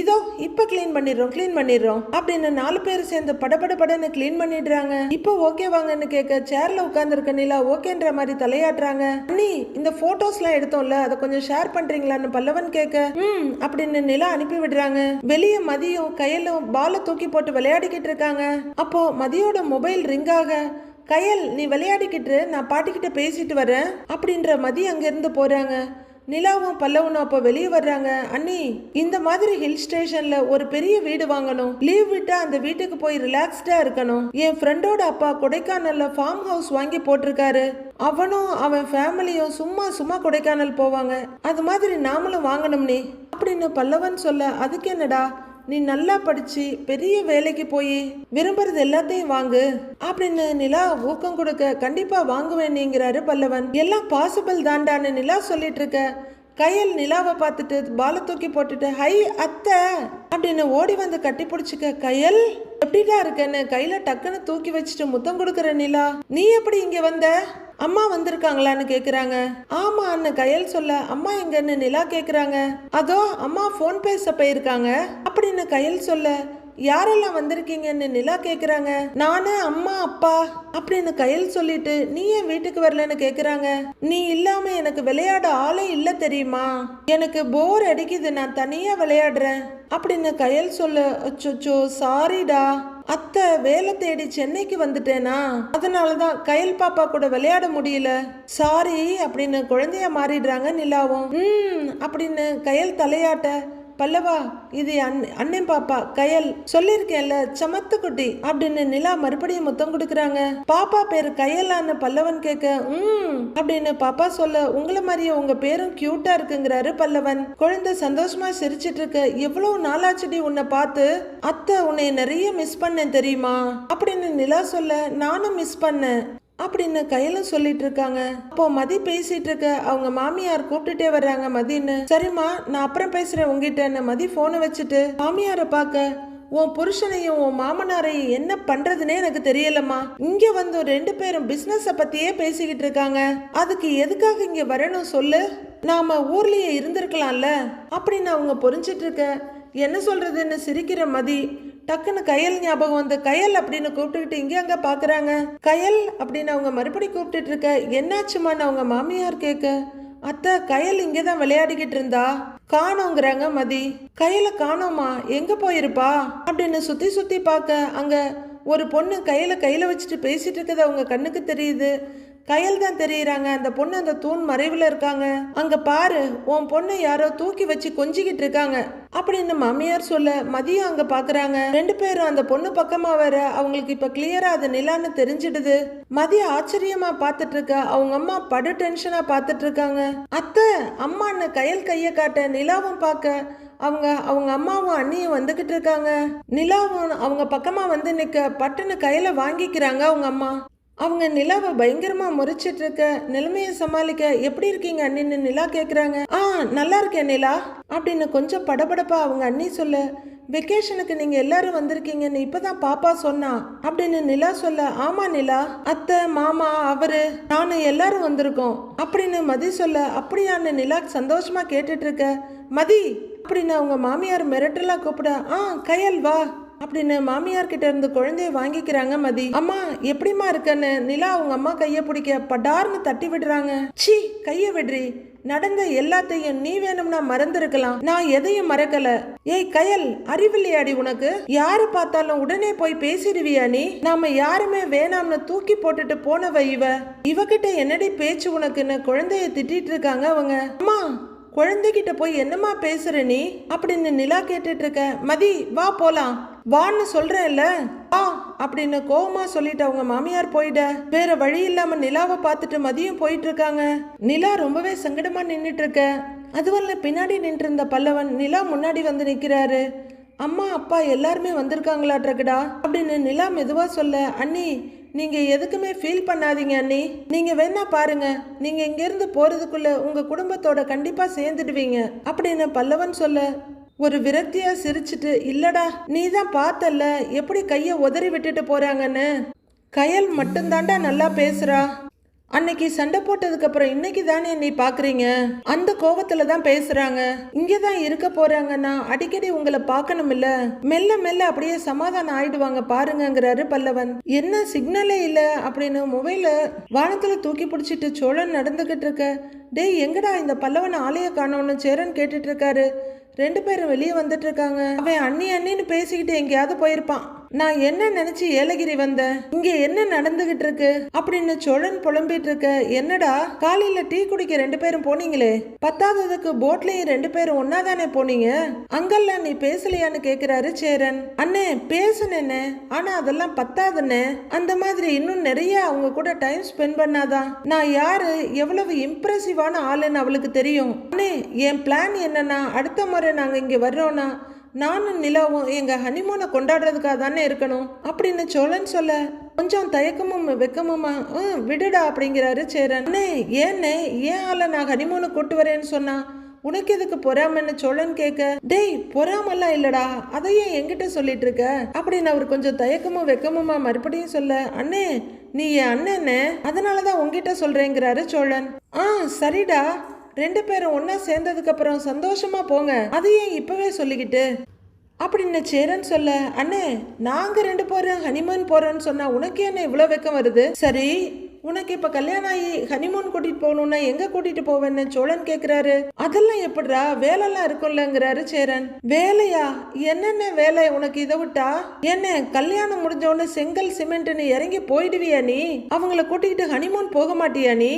இதோ இப்ப கிளீன் பண்ணிடுறோம் அப்படின்னு 4 பேர் சேர்ந்து படன்னு கிளீன் பண்ணிடுறாங்க. இப்போ ஓகே வாங்கன்னு கேட்க, சேர்ல உட்கார்ந்து இருக்க நிலா ஓகேன்ற மாதிரி தலையாட்டுறாங்க. அண்ணி இந்த போட்டோஸ் எல்லாம் எடுத்தோம்ல, அதை கொஞ்சம் ஷேர் பண்றீங்களான்னு பல்லவன் கேட்க, அப்படின்னு நிலா அனுப்பி விடுறாங்க. வெளியே மதியம் கையிலும் பாலை தூக்கி போட்டு விளையாடிக்கிட்டு இருக்காங்க. அப்போ மதியோட மொபைல் ரிங் ஆக, கயல் நீ விளையாடிக்கிட்டு நான் பாட்டிக்கிட்ட பேசிட்டு வரேன் அப்படின்ற மதி அங்கிருந்து போறாங்க. நிலாவும் பல்லவனும் அப்போ வெளியே வர்றாங்க. அண்ணி, இந்த மாதிரி ஹில் ஸ்டேஷன்ல ஒரு பெரிய வீடு வாங்கணும். லீவ் விட்டா அந்த வீட்டுக்கு போய் ரிலாக்ஸ்டா இருக்கணும். என் ஃப்ரெண்டோட அப்பா கொடைக்கானல்ல ஃபார்ம் ஹவுஸ் வாங்கி போட்டிருக்காரு. அவனும் அவன் ஃபேமிலியும் சும்மா சும்மா கொடைக்கானல் போவாங்க. அது மாதிரி நாமளும் வாங்கணும்னே அப்படின்னு பல்லவன் சொல்ல, அதுக்கு என்னடா, நீ நல்லா படிச்சு பெரிய வேலைக்கு போய் விரும்புறது எல்லாத்தையும் வாங்கு அப்படின்னு நிலா ஊக்கம் கொடுக்க, கண்டிப்பா வாங்குவேன்ங்கிறாரு பல்லவன். எல்லாம் பாசிபிள் தாண்டான்னு நிலா சொல்லிட்டு இருக்க, கயல் நிலாவை பார்த்துட்டு பாலை தூக்கி போட்டுட்டு, ஹை அத்தை அப்படின்னு ஓடி வந்து கட்டி பிடிச்சிக்க, கயல் எப்படிடா இருக்கன்னு கையில டக்குன்னு தூக்கி வச்சுட்டு முத்தம் கொடுக்குற நிலா. நீ எப்படி இங்க வந்த? அம்மா வந்திருக்காங்களான்னு கேக்குறாங்க. ஆமான்னு கயல் சொல்ல, அம்மா எங்கன்னு நிலா கேக்குறாங்க. அதோ அம்மா போன் பேச போயிருக்காங்க அப்படின்னு கயல் சொல்ல, யாரெல்லாம் வந்திருக்கீங்கன்னு நிலா கேக்குறாங்க. நானு, அம்மா, அப்பா அப்படின்னு கயல் சொல்லிட்டு, நீ ஏன் வீட்டுக்கு வரலன்னு கேக்குறாங்க. நீ இல்லாம எனக்கு விளையாட ஆளே இல்ல தெரியுமா, எனக்கு போர் அடிக்குது, நான் தனியா விளையாடுறேன் அப்படின்னு கயல் சொல்ல, அச்சோ சாரிடா அத்தை, வேலை தேடி சென்னைக்கு வந்துட்டேனா, அதனாலதான் கயல் பாப்பா கூட விளையாட முடியல, சாரி அப்படின்னு குழந்தைய மாறிடுறாங்க நிலாவும். அப்படின்னு கயல் தலையாட்ட, பல்லவா இது அண்ணன் பாப்பா கயல், சொல்லிருக்கேன்ல சமத்து குட்டி அப்படின்னு நிலா மறுபடியும் முத்தம் கொடுக்குறாங்க. பாப்பா பேரு கயலான்னு பல்லவன் கேட்க, அப்படின்னு பாப்பா சொல்ல, உங்களை மாதிரியே உங்க பேரும் கியூட்டா இருக்குங்கிறாரு பல்லவன். குழந்தை சந்தோஷமா சிரிச்சிட்டு இருக்க, எவ்வளவு நாளாச்சடி உன்னை பார்த்து, அத்தை உன்னை நிறைய மிஸ் பண்ணேன் தெரியுமா அப்படின்னு நிலா சொல்ல, நானும் மிஸ் பண்ணேன் அப்படின்னு கையிலும் சொல்லிட்டு இருக்காங்க. அப்போ மதி பேசிட்டு இருக்க, அவங்க மாமியார் கூப்பிட்டுட்டே வர்றாங்க மதின்னு. சரிம்மா நான் அப்புறம் பேசுறேன் உங்ககிட்ட மதி போனை வச்சுட்டு மாமியாரை பார்க்க, உன் புருஷனையும் உன் மாமனாரையும் என்ன பண்றதுன்னே எனக்கு தெரியலம்மா. இங்க வந்து 2 பேரும் பிசினஸ பத்தியே பேசிக்கிட்டு இருக்காங்க. அதுக்கு எதுக்காக இங்க வரணும் சொல்லு, நாம ஊர்லயே இருந்திருக்கலாம்ல அப்படின்னு அவங்க புரிஞ்சிட்டு இருக்க. என்ன சொல்றதுன்னு சிரிக்கிற மதி டக்குன்னு கயல் ஞாபகம் வந்து, கயல் அப்படின்னு கூப்பிட்டுக்கிட்டு இங்கே அங்க பாக்குறாங்க. கயல் அப்படின்னு அவங்க மறுபடி கூப்பிட்டுட்டு இருக்க, என்னாச்சுமான்னு அவங்க மாமியார் கேட்க, அத்தை கயல் இங்கேதான் விளையாடிக்கிட்டு இருந்தா, காணோங்கிறாங்க மதி. கயலை காணோமா, எங்க போயிருப்பா அப்படின்னு சுத்தி சுத்தி பார்க்க, அங்க ஒரு பொண்ணு கையில வச்சுட்டு பேசிட்டு இருக்கிறது அவங்க கண்ணுக்கு தெரியுது. கயல் தான் தெரியுறாங்க. அந்த பொண்ணு அந்த தூண் மறைவுல இருக்காங்க. அங்க பாரு, உன் பொண்ணு யாரோ தூக்கி வச்சு கொஞ்சிக்கிட்டு இருக்காங்க அப்படின்னு மாமியார் சொல்ல, மதியம் அங்க பாக்குறாங்க. 2 பேரும் அந்த பொண்ணு பக்கமா வர அவங்களுக்கு இப்ப கிளியரா அது நிலான்னு தெரிஞ்சிடுது. மதியம் ஆச்சரியமா பாத்துட்டு இருக்க, அவங்க அம்மா படு டென்ஷனா பாத்துட்டு இருக்காங்க. அத்தை அம்மான்னு கயல் கைய காட்ட, நிலாவும் பார்க்க அவங்க அம்மாவும் அண்ணியும் வந்துகிட்டு இருக்காங்க. நிலாவும் அவங்க பக்கமா வந்து நிக்க, பட்டுன்னு கையில வாங்கிக்கிறாங்க அவங்க அம்மா. அவங்க நிலாவை பயங்கரமா முறைச்சிட்டு இருக்க, நிலைமையை சமாளிக்க, எப்படி இருக்கீங்க அண்ணின்னு நிலா கேக்குறாங்க. நல்லா இருக்கேன் நிலா அப்படின்னு கொஞ்சம் படபடப்பா அவங்க அண்ணி சொல்ல, வெக்கேஷனுக்கு நீங்க எல்லாரும் வந்திருக்கீங்கன்னு இப்பதான் பாப்பா சொன்னா அப்படின்னு நிலா சொல்ல, ஆமா நிலா, அத்தை மாமா அவரு நானு எல்லாரும் வந்திருக்கோம் அப்படின்னு மதி சொல்ல, அப்படியான்னு நிலா சந்தோஷமா கேட்டுட்டு இருக்க. மதி அப்படின்னு அவங்க மாமியார் மிரட்டலா கூப்பிட, கயல் வா அப்படின்னு மாமியார் கிட்ட இருந்து குழந்தைய வாங்கிக்கிறாங்க மதி. அம்மா எப்படிமா இருக்கன்னு நிலா அவங்க அம்மா கைய பிடிக்க, படார்னு தட்டி விடுறாங்க. சீ கைய விடுறி, நடந்த எல்லாத்தையும் நீ வேணும்னா மறந்துருக்கலாம், நான் எதையும் மறக்கல. ஏய் கயல், அறிவில்லையாடி உனக்கு, யாரு பார்த்தாலும் உடனே போய் பேசிடுவியா நீ, நாம யாருமே வேணாம்னு தூக்கி போட்டுட்டு போனவ இவகிட்ட என்னடி பேச்சு உனக்குன்னு குழந்தைய திட்டிட்டு இருக்காங்க அவங்க. அம்மா குழந்தைகிட்ட போய் என்னமா பேசுற நீ அப்படின்னு நிலா கேட்டுட்டு இருக்க. மதி வா போலாம், வான்னு சொல்றேன்ல வா அப்படின்னு கோவமா சொல்லிட்டு அவங்க மாமியார் போயிட, வேற வழி இல்லாம நிலாவை பார்த்துட்டு மதியம் போயிட்டு இருக்காங்க. நிலா ரொம்பவே சங்கடமா நின்றுட்டு இருக்க. அதுவல்ல பின்னாடி நின்று இருந்த பல்லவன் நிலா முன்னாடி வந்து நிக்கிறாரு. அம்மா அப்பா எல்லாருமே வந்திருக்காங்களாட்ருக்குடா அப்படின்னு நிலா மெதுவா சொல்ல, அண்ணி நீங்க எதுக்குமே ஃபீல் பண்ணாதீங்க அண்ணி, நீங்க வேணா பாருங்க, நீங்க இங்க இருந்து போறதுக்குள்ள உங்க குடும்பத்தோட கண்டிப்பா சேர்ந்துடுவீங்க அப்படின்னு பல்லவன் சொல்ல, ஒரு விரக்தியா சிரிச்சிட்டு, இல்லடா நீ தான் பார்த்தல்ல எப்படி கைய உதறி விட்டுட்டு போறாங்கன்னு, கயல் மட்டும்தாண்டா நல்லா பேசுறா, அன்னைக்கு சண்டை போட்டதுக்கு அப்புறம் இன்னைக்கு தானே நீ பாக்குறீங்க, அந்த கோவத்துல தான் பேசுறாங்க, இங்கதான் இருக்க போறாங்கன்னா அடிக்கடி உங்களை பார்க்கணும் இல்ல, மெல்ல மெல்ல அப்படியே சமாதானம் ஆயிடுவாங்க பாருங்கிறாரு பல்லவன். என்ன சிக்னலே இல்ல அப்படின்னு மொபைல வானத்துல தூக்கி பிடிச்சிட்டு சோழன் நடந்துகிட்டு இருக்க. டேய் எங்கடா இந்த பல்லவன் ஆலய காணோன்னு சேரன் கேட்டுட்டு இருக்காரு. 2 பேரும் வெளியே வந்துட்டு இருக்காங்க. அவன் அண்ணி அண்ணின்னு பேசிக்கிட்டு எங்கேயாவது போயிருப்பான், நான் என்ன நினைச்சு ஏலகிரி வந்தேன், இங்க என்ன நடந்துகிட்டு இருக்கு அப்படின்னு சோழன் புலம்பிட்டு இருக்க. என்னடா காலையில டீ குடிக்க 2 பேரும் போனீங்களே, பத்தாததுக்கு போட்லயும் 2 பேரும் ஒன்னாதானே போனீங்க, அங்கெல்லாம் நீ பேசலையான்னு கேக்குறாரு சேரன். அண்ணே பேசுனேன்னு, ஆனா அதெல்லாம் பத்தாதுன்னு, அந்த மாதிரி இன்னும் நிறைய அவங்க கூட டைம் ஸ்பெண்ட் பண்ணாதான் நான் யாரு எவ்வளவு இம்ப்ரெசிவான ஆளுன்னு அவளுக்கு தெரியும். அண்ணே என் பிளான் என்னன்னா, அடுத்த முறை நாங்க இங்க வர்றோம்னா நானும் நிலாவும் எங்க ஹனிமூனை கொண்டாடுறதுக்காக தானே இருக்கணும் அப்படின்னு சோழன் சொல்ல, கொஞ்சம் தயக்கமும் வெக்கமுமா விடுடா அப்படிங்கிறாரு சேரன். அண்ணே ஏன்னே, ஏன் ஆள நான் ஹனிமூனை கூட்டு வரேன்னு சொன்னா உனக்கு எதுக்கு பொறாமன்னு சோழன் கேட்க, டேய் பொறாமல்லாம் இல்லடா, அதையே என்கிட்ட சொல்லிட்டு இருக்க அப்படின்னு அவர் கொஞ்சம் தயக்கமும் வெக்கமுமா மறுபடியும் சொல்ல, அண்ணே நீ என் அண்ணன்னு அதனாலதான் உங்ககிட்ட சொல்றேங்கிறாரு சோழன். சரிடா, 2 பேரும் ஒன்னா சேர்ந்ததுக்கு அப்புறம் சந்தோஷமா போங்க, அதையே இப்பவே சொல்லிக்கிட்டு அப்படின்னு சேரன் சொல்ல, அண்ணே நாங்க 2 பேரும் ஹனிமூன் போறோம்னு சொன்னா உனக்கு என்ன இவ்வளவு வெக்கம் வருது? சரி உனக்கு இப்ப கல்யாணம் ஆகி ஹனிமூன் கூட்டிட்டு போகணும்னா எங்க கூட்டிட்டு போவேன்னு சோழன் கேக்குறாரு. அதெல்லாம் எப்படிடா, வேலைலாம் இருக்கும்லங்கிறாரு சேரன். வேலையா? என்னென்ன வேலை உனக்கு இதை விட்டா? என்ன கல்யாணம் முடிஞ்சோன்னு செங்கல் சிமெண்ட்னு இறங்கி போயிடுவியா நீ? அவங்கள கூட்டிகிட்டு ஹனிமூன் போக மாட்டியா நீ?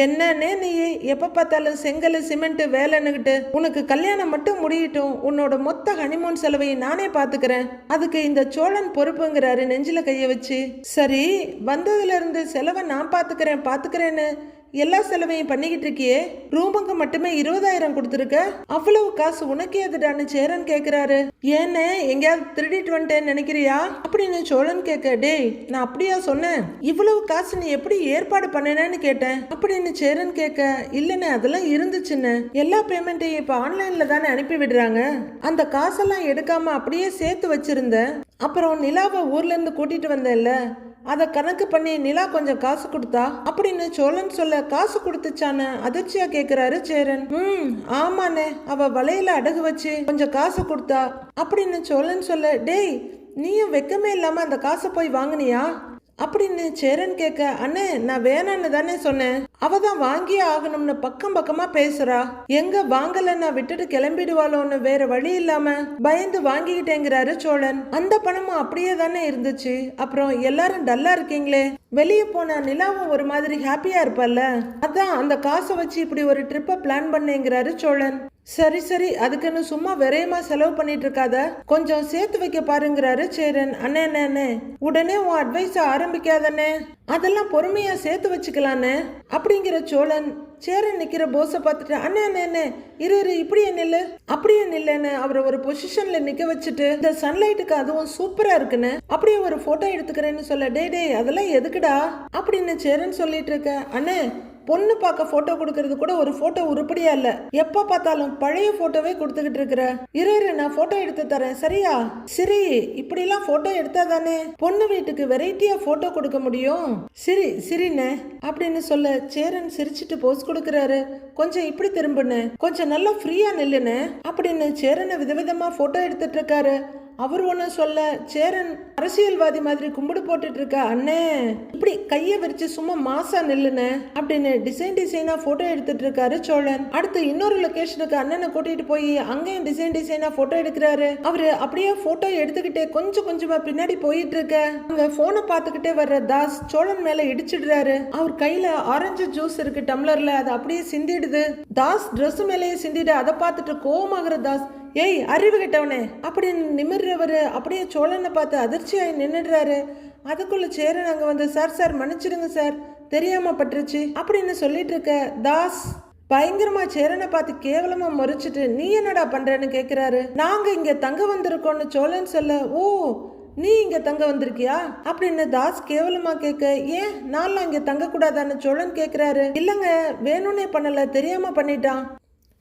என்னன்னே நீ எப்ப பார்த்தாலும் செங்கல் சிமெண்ட் வேலைன்னுகிட்டு, உனக்கு கல்யாணம் மட்டும் முடியட்டும், உன்னோட மொத்த ஹனிமூன் செலவை நானே பாத்துக்கிறேன், அதுக்கு இந்த சோழன் பொறுப்புங்கிறாரு நெஞ்சில கைய வச்சு. சரி வந்ததுல இருந்து செலவை நான் பாத்துக்கிறேன்னு எல்லா செலவையும் பண்ணிக்கிட்டு இருக்கியே, ரூமுக்கு மட்டுமே 20,000 கொடுத்துருக்க, அவ்வளவு காசு உனக்கே எதுடான்னு சேரன் கேக்குறாரு. ஏன்னு எங்கேயாவது திருடிட்டு வந்துட்டேன்னு நினைக்கிறியா அப்படின்னு சோழன் கேட்க, டேய் நான் அப்படியா சொன்னேன், இவ்வளவு காசு நீ எப்படி ஏற்பாடு பண்ணேன்னு கேட்டேன் அப்படின்னு சேரன் கேட்க, இல்லன்னு அதெல்லாம் இருந்துச்சுன்னு, எல்லா பேமெண்ட்டையும் இப்ப ஆன்லைன்ல தானே அனுப்பி விடுறாங்க, அந்த காசெல்லாம் எடுக்காம அப்படியே சேர்த்து வச்சிருந்தேன், அப்புறம் நிலாவை ஊர்ல இருந்து கூட்டிட்டு வந்தேன்ல, அதை கணக்கு பண்ணி நிலா கொஞ்சம் காசு கொடுத்தா அப்படின்னு சோழன் சொல்ல, காசு கொடுத்துச்சான அதிர்ச்சியா கேக்குறாரு சேரன். ஆமாண்ணே, அவ வலையில அடகு வச்சு கொஞ்சம் காசு கொடுத்தா அப்படின்னு சோழன் சொல்ல, டேய் நீயும் வெக்கமே இல்லாம அந்த காசை போய் வாங்கினியா அப்படின்னு சேரன் கேட்க, அண்ணே நான் வேணான்னு தானே சொன்னேன், அவதான் வாங்கியே ஆகணும்னு பக்கமா பேசுறா, எங்க வாங்கலன்னா விட்டுட்டு கிளம்பிடுவாளோன்னு வேற வழி இல்லாம பயந்து வாங்கிக்கிட்டேங்கிறாரு சோழன். அந்த பணமும் அப்படியே தானே இருந்துச்சு, அப்புறம் எல்லாரும் டல்லா இருக்கீங்களே, வெளியே போன நிலாவும் ஒரு மாதிரி ஹாப்பியா இருப்பல்ல, அதான் அந்த காசை வச்சு இப்படி ஒரு ட்ரிப்பை பிளான் பண்ணேங்கிறாரு சோழன். சரி அதுக்குன்னு சும்மா விரையமா செலவு பண்ணிட்டு இருக்காத, கொஞ்சம் சேர்த்து வைக்க பாருங்கிறாரு சேரன். அண்ணே உடனே உன் அட்வைஸ் ஆரம்பிக்காதண்ணே, அதெல்லாம் பொறுமையா சேர்த்து வச்சுக்கலான்னு அப்படிங்கிற சோழன். சேரன் நிக்கிற போஸை பார்த்துட்டு, அண்ணே இரு இப்படியே நில்லு அப்படியே நில்லுன்னு அவரை ஒரு பொசிஷன்ல நிக்க வச்சுட்டு, இந்த சன்லைட்டுக்கு அதுவும் சூப்பரா இருக்குன்னு அப்படியே ஒரு போட்டோ எடுத்துக்கிறேன்னு சொல்ல, டேய் அதெல்லாம் எதுக்குடா அப்படின்னு சேரன் சொல்லிட்டு இருக்க. அண்ணே பொண்ணு பார்க்க போட்டோ கொடுக்கறது கூட ஒரு போட்டோ உருப்படியா இல்ல, எப்ப பார்த்தாலும் பழைய போட்டோவே கொடுத்துக்கிட்டு இருக்கிற, இரு நான் போட்டோ எடுத்து தரேன் சரியா? சரி இப்படி எல்லாம் போட்டோ எடுத்தா தானே பொண்ணு வீட்டுக்கு வெரைட்டியா போட்டோ கொடுக்க முடியும், சரிண்ணே அப்படின்னு சொல்ல, சேரன் சிரிச்சிட்டு போஸ் கொடுக்கறாரு. கொஞ்சம் இப்படி திரும்புன்னு, கொஞ்சம் நல்லா ஃப்ரீயா நில்லுன்னு அப்படின்னு சேரனை விதவிதமா போட்டோ எடுத்துட்டு இருக்காரு. அவர் ஒண்ணு சொல்ல, சேரன் அரசியல்வாதி மாதிரி கும்பிடு போட்டுட்டு இருக்க, அண்ணே இப்படி கைய விரிச்சு சும்மா மாசா நில்லுன்னு அப்படின்னு டிசைனா போட்டோ எடுத்துட்டு இருக்காரு சோழன். அடுத்து இன்னொரு லொகேஷனுக்கு அண்ணனை கூட்டிட்டு போய் அங்கேயும் டிசைனா போட்டோ எடுக்கிறாரு. அவரு அப்படியே போட்டோ எடுத்துக்கிட்டே கொஞ்சமா பின்னாடி போயிட்டு இருக்க, அங்க போனை பார்த்துக்கிட்டே வர்ற தாஸ் சோழன் மேல இடிச்சிடுறாரு. அவர் கையில ஆரஞ்சு ஜூஸ் இருக்கு டம்ளர்ல, அது அப்படியே சிந்திடுது. தாஸ் ட்ரெஸ் மேலேயே சிந்திடு, அதை பார்த்துட்டு கோவமாகிற தாஸ், ஏய் அறிவு கெட்டவனே அப்படின்னு நிமிர்றவரு அப்படியே சோழனை பார்த்து அதிர்ச்சியாகி நின்னுடுறாரு. அதுக்குள்ள சேரன் அங்க வந்து, சார் மன்னிச்சிடுங்க சார், தெரியாம பட்டுருச்சு அப்படின்னு சொல்லிட்டு இருக்க. தாஸ் பயங்கரமா சேரனை பார்த்து கேவலமா முறைச்சிட்டு, நீ என்னடா பண்றன்னு கேக்குறாரு. நாங்க இங்க தங்க வந்திருக்கோம்னு சோழன் சொல்ல, ஓ நீ இங்க தங்க வந்திருக்கியா அப்படின்னு தாஸ் கேவலமா கேட்க, ஏன் நான்லாம் இங்க தங்க கூடாதான்னு சோழன் கேக்குறாரு. இல்லங்க வேணும்னே பண்ணல, தெரியாம பண்ணிட்டான்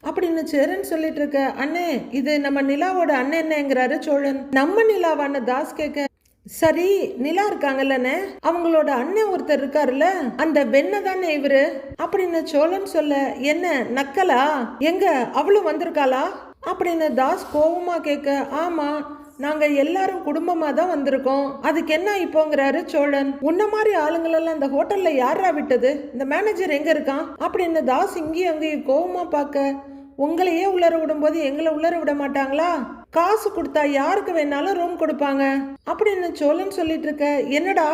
அப்படின்னு சேரன் சொல்லிட்டு இருக்க. அண்ணே இது நம்ம நிலாவோட அண்ணன்ங்கிறாரு சோழன். நம்ம நிலாவான்னு தாஸ் கேட்க, சரி நிலா இருக்காங்கல்லன்னு அவங்களோட அண்ணன் ஒருத்தர் இருக்காருல்ல, அந்த வெண்ண தானே இவரு அப்படின்னு சோழன் சொல்ல, என்ன நக்கலா, எங்க அவளும் வந்திருக்காளா அப்படின்னு தாஸ் கோபமா கேட்க, ஆமா நாங்க எல்லாரும் குடும்பமா தான் வந்திருக்கோம், அதுக்கு என்ன இப்போங்கிறாரு சோழன். உன்ன மாதிரி ஆளுங்களெல்லாம் இந்த ஹோட்டல்ல யாரா விட்டது, இந்த மேனேஜர் எங்க இருக்கான் அப்படின்னு தாஸ் இங்கேயும் அங்கேயும் கோவமா பார்க்க, உங்களையே உள்ளர விடும்போது எங்களை உள்ளர விட மாட்டாங்களா? காசு கொடுத்தா யாருக்கு வேணாலும் ரூம் கொடுப்பாங்க அப்படின்னு சோழன் சொல்லிட்டு இருக்க. என்னடா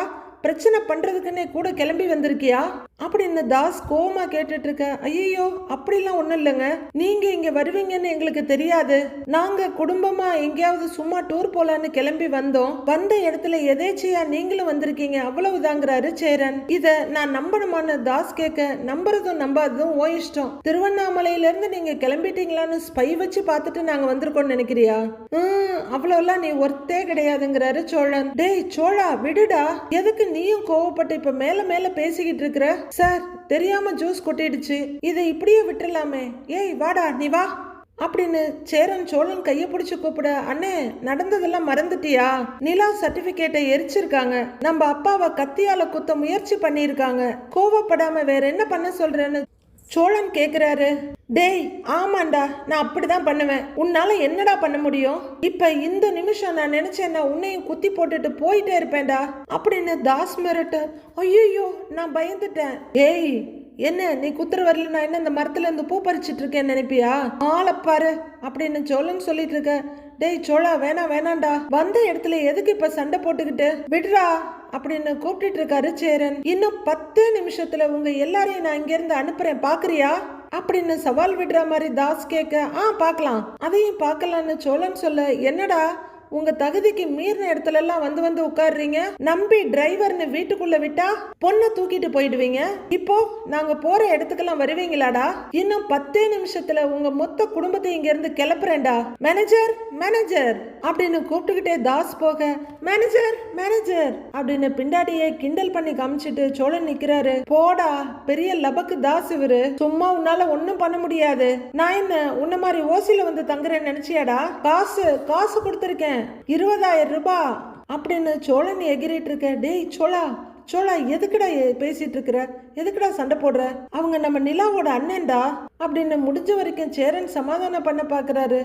பிரச்சனை பண்றதுக்குன்னே கூட கிளம்பி வந்திருக்கியா அப்படின்னு தாஸ் கோவமா கேட்டுட்டு இருக்க. ஐயோ அப்படிலாம் ஒண்ணும் இல்லைங்க, நீங்க இங்க வருவீங்கன்னு எங்களுக்கு தெரியாது. நாங்க குடும்பமா எங்கேயாவது சும்மா டூர் போலான்னு கிளம்பி வந்தோம். வந்த இடத்துல எதேச்சியா நீங்களும் வந்திருக்கீங்க, அவ்வளவுதாங்கிறாரு சேரன். இத நான் நம்பணுமான்னு தாஸ் கேட்க, நம்புறதும் நம்பாததும் ஓ இஷ்டம். திருவண்ணாமலையில இருந்து நீங்க கிளம்பிட்டீங்களான்னு ஸ்பை வச்சு பார்த்துட்டு நாங்க வந்திருக்கோம்னு நினைக்கிறியா? அவ்வளவுலாம் நீ ஒர்த்தே கிடையாதுங்கிறாரு சோழன். டேய் சோழா விடுடா, எதுக்கு நீயும் கோவப்பட்டு இப்ப மேல மேல பேசிக்கிட்டு இருக்கிற? சார் தெரியாம ஜூஸ் கொட்டிடுச்சு, இதை இப்படியே விட்டுலாமே. ஏய் வாடா நீ வா அப்படின்னு சேரன் சோழன் கைய பிடிச்சு கூப்பிட. அண்ணே நடந்ததெல்லாம் மறந்துட்டியா? நிலா சர்டிபிகேட்டை எரிச்சிருக்காங்க, நம்ம அப்பாவை கத்தியால குத்த முயற்சி பண்ணிருக்காங்க. கோவப்படாம வேற என்ன பண்ண சொல்றேன்னு சோழன் கேக்குறாரு. டேய் ஆமாண்டா, நான் அப்படிதான் பண்ணுவேன். உன்னால என்னடா பண்ண முடியும்? இப்ப இந்த நிமிஷம் நான் நினைச்சேன்னா உன்னையும் குத்தி போட்டுட்டு போயிட்டே இருப்பேன்டா அப்படின்னு தாஸ் மிரட்ட. ஐயோ நான் பயந்துட்டேன். ஏய் என்ன நீ குத்துற வரல, நான் என்ன இந்த மரத்துல இருந்து பூ பறிச்சிட்டு இருக்கேன்னு நினைப்பியா? ஆளப்பாரு அப்படின்னு சோழன் சொல்லிட்டு இருக்க. டேய் சோழா வேணாண்டா, வந்த இடத்துல எதுக்கு இப்ப சண்டை போட்டுக்கிட்டு? விடுறா அப்படின்னு கூப்பிட்டு இருக்காரு சேரன். இன்னும் 10 நிமிஷத்துல உங்க எல்லாரையும் நான் இங்க இருந்து அனுப்புறேன், பாக்குறியா அப்படின்னு சவால் விடுற மாதிரி தாஸ் கேட்க. பாக்கலாம், அதையும் பாக்கலான்னு சோழன் சொல்ல. என்னடா உங்க தகுதிக்கு மீறின இடத்துல எல்லாம் வந்து உட்காடுறீங்க? நம்பி டிரைவர்னு வீட்டுக்குள்ள விட்டா பொண்ணை தூக்கிட்டு போயிடுவீங்க. இப்போ நாங்க போற இடத்துக்கெல்லாம் வருவீங்களாடா? இன்னும் 10 நிமிஷத்துல உங்க மொத்த குடும்பத்தை இங்க இருந்து கிளப்புறேன்டா. மேனேஜர் மேனேஜர் அப்படின்னு கூப்பிட்டுக்கிட்டே தாஸ் போக, மேனேஜர் மேனேஜர் அப்படின்னு பிண்டாடியை கிண்டல் பண்ணி காமிச்சிட்டு சோழன் நிக்கிறாரு. போடா பெரிய லபக்கு தாஸ் இவரு, சும்மா உன்னால ஒன்னும் பண்ண முடியாது. நான் என்ன உன்ன மாதிரி ஓசில வந்து தங்குறேன்னு நினைச்சியாடா? காசு கொடுத்துருக்கேன் 20,000 ரூபாய் அப்படின்னு சோழன் எகிரிட்டு இருக்க. டேய் சோழா எதுக்குடா பேசிட்டு இருக்கிற? எதுக்குடா சண்டை போடுற? அவங்க நம்ம நிலாவோட அண்ணன்டா அப்படின்னு முடிஞ்ச வரைக்கும் சேரன் சமாதானம் பண்ண பாக்குறாரு.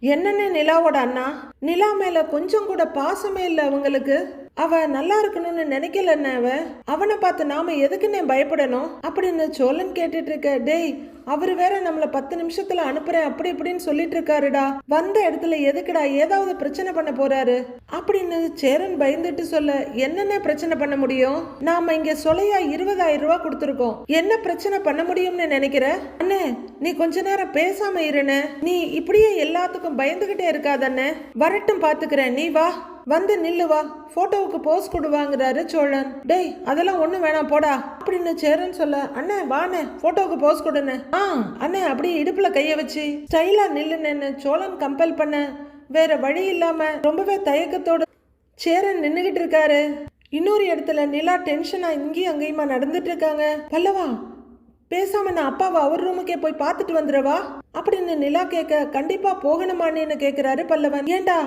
என்னன்னு நிலாவோட அண்ணா? நிலா மேல கொஞ்சம் கூட பாசமே இல்ல அவங்களுக்கு. அவ நல்லா இருக்கணும்னு நினைக்கலன்னு அவனை பார்த்து நாம எதுக்குன்னு பயப்படணும் அப்படின்னு சோழன் கேட்டுட்டு இருக்க. டேய் அவரு வேற நம்மள 10 நிமிஷத்துல அனுப்புறேன் அப்படி இப்படின்னு சொல்லிட்டு இருக்காருடா. வந்த இடத்துல எதுக்குடா ஏதாவது பிரச்சனை பண்ண போறாரு அப்படின்னு சேரன் பயந்துட்டு சொல்ல. என்னென்ன பிரச்சனை பண்ண முடியும்? நாம இங்க சொலையா 20,000 ரூபாய் கொடுத்துருக்கோம். என்ன பிரச்சனை பண்ண முடியும்னு நினைக்கிற? அண்ணே நீ கொஞ்ச நேரம் பேசாம இருன. நீ இப்படியே எல்லாத்துக்கும் பயந்துகிட்டே இருக்காதண்ணே. வரட்டும் பாத்துக்கிறேன், நீ வா வந்து நில்லு வா, போட்டோவுக்கு போஸ் கொடுவாங்கிறாரு சோழன். டேய் அதெல்லாம் ஒண்ணும் வேணாம் போடா அப்படின்னு சேரன் சொல்ல. அண்ணே வாண்ணே போட்டோவுக்கு போஸ் கொடுன்னு. அண்ணே அப்படியே இடுப்புல கைய வச்சு ஸ்டைலா நில்லுன்னு சோழன் கம்பல் பண்ண. வேற வழி இல்லாம ரொம்பவே தயக்கத்தோடு சேரன் நின்னுகிட்டு இருக்காரு. இன்னொரு இடத்துல நிலா டென்ஷனா இங்கேயும் அங்கேயுமா நடந்துட்டு இருக்காங்க. பல்லவா பேசாம நான் அப்பாவை அவர் ரூமுக்கே போய் பார்த்துட்டு வந்துடவா அப்படின்னு நிலா கேட்க. கண்டிப்பா போகணுமான்னு கேக்குறாரு பல்லவன். ஏண்டா